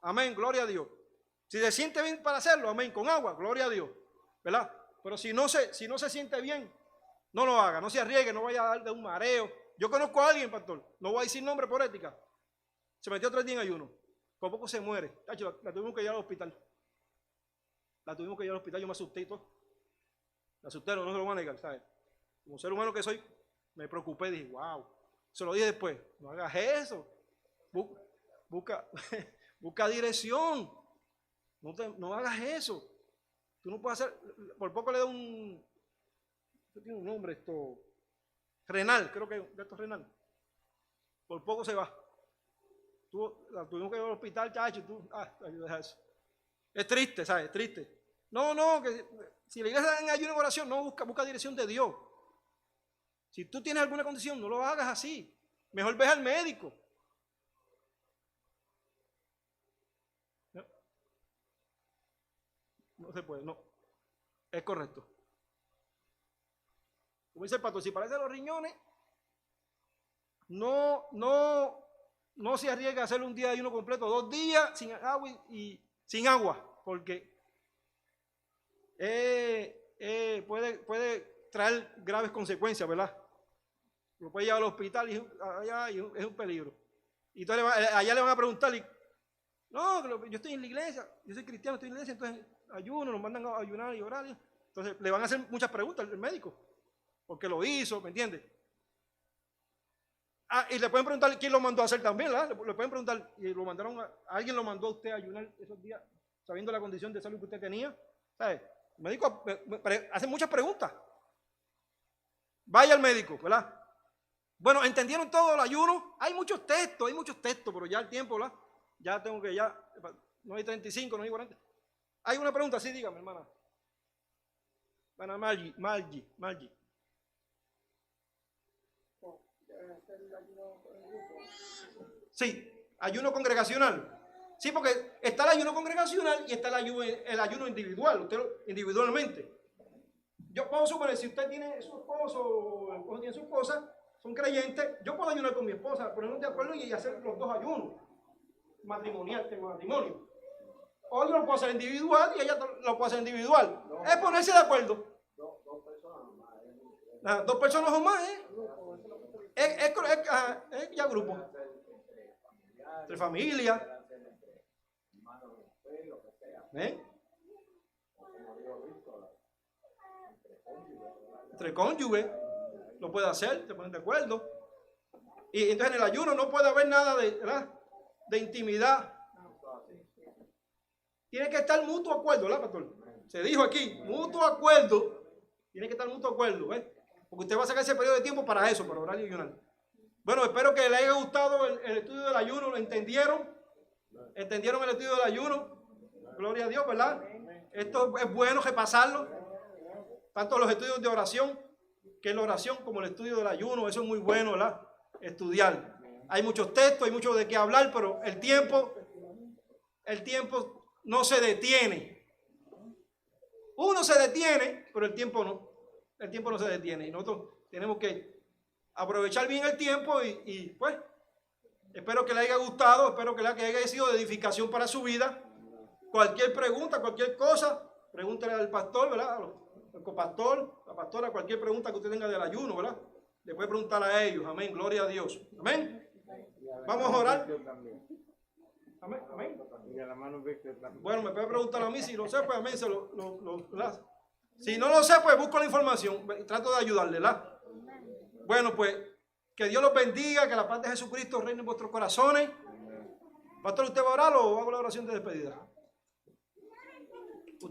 amén, gloria a Dios. Si se siente bien para hacerlo, amén, con agua, gloria a Dios, ¿verdad? Pero si no se siente bien, no lo haga, no se arriesgue, no vaya a dar de un mareo. Yo conozco a alguien, pastor, no voy a decir nombre por ética, se metió 3 días en ayuno, por poco se muere. La tuvimos que llevar al hospital. Yo me asusté y todo. Me asusté, no se lo van a negar, ¿sabes? Como ser humano que soy, me preocupé, dije, wow. Se lo dije después, no hagas eso. Busca dirección. No hagas eso. Tú no puedes hacer, por poco le da tiene un nombre renal, creo que de esto renal. Por poco se va. La tuvimos que ir al hospital, chacho, ayuda a eso. Es triste, ¿sabes? Es triste. No, que si la iglesia está en ayuno y oración, no busca dirección de Dios. Si tú tienes alguna condición, no lo hagas así. Mejor ve al médico. No se puede, no. Es correcto. Como dice el pastor, si parece los riñones, no se arriesga a hacer un día de ayuno completo, 2 días sin agua y sin agua, porque puede traer graves consecuencias, ¿verdad? Lo puede llevar al hospital y es un peligro. Y entonces allá le van a preguntar, no, yo estoy en la iglesia, yo soy cristiano, estoy en la iglesia, entonces ayuno, nos mandan a ayunar y orar. Entonces le van a hacer muchas preguntas al médico, porque lo hizo, ¿me entiendes? Y le pueden preguntar quién lo mandó a hacer también, ¿verdad? Le pueden preguntar, y alguien lo mandó a usted a ayunar esos días, sabiendo la condición de salud que usted tenía, ¿sabes? El médico hace muchas preguntas. vaya al médico, ¿verdad? Bueno, ¿entendieron todo el ayuno? Hay muchos textos, pero ya el tiempo, ¿verdad? Ya tengo que, no hay 35, no hay 40. Hay una pregunta, sí, dígame, hermana. Hermana Margie. Sí, ayuno congregacional. Sí, porque está el ayuno congregacional y está el ayuno individual, usted individualmente. Yo puedo suponer, si usted tiene su esposo o el esposo tiene su esposa, son creyentes, yo puedo ayunar con mi esposa, ponernos de acuerdo y hacer los dos ayunos matrimonial, tengo matrimonio. O yo lo puedo hacer individual y ella lo puede hacer individual. Es ponerse de acuerdo. Dos personas o más, es ya grupo. Entre familia. Entre cónyuges. Lo puede hacer, se ponen de acuerdo. Y entonces en el ayuno no puede haber nada de intimidad. Tiene que estar mutuo acuerdo, ¿verdad, pastor? Se dijo aquí, mutuo acuerdo. Tiene que estar mutuo acuerdo, ¿ves? Porque usted va a sacar ese periodo de tiempo para eso, para orar y ayunar. Bueno, espero que les haya gustado el estudio del ayuno, ¿lo entendieron? ¿Entendieron el estudio del ayuno? Gloria a Dios, ¿verdad? Esto es bueno repasarlo. Tanto los estudios de oración, que es la oración, como el estudio del ayuno, eso es muy bueno, ¿verdad? Estudiar. Hay muchos textos, hay mucho de qué hablar, pero el tiempo no se detiene. Uno se detiene, pero el tiempo no. El tiempo no se detiene. Y nosotros tenemos que aprovechar bien el tiempo y pues, espero que le haya gustado, espero que le haya sido de edificación para su vida. Cualquier pregunta, cualquier cosa, pregúntele al pastor, ¿verdad? Al copastor, la pastora, cualquier pregunta que usted tenga del ayuno, ¿verdad? Le puede preguntar a ellos. Amén, gloria a Dios. Amén. Vamos a orar. Amén, amén. Bueno, me puede preguntar a mí, si lo sé, pues amén, si no lo sé, pues busco la información, trato de ayudarle, ¿verdad? Bueno, pues, que Dios los bendiga, que la paz de Jesucristo reine en vuestros corazones. Pastor, ¿usted va a orar o hago la oración de despedida?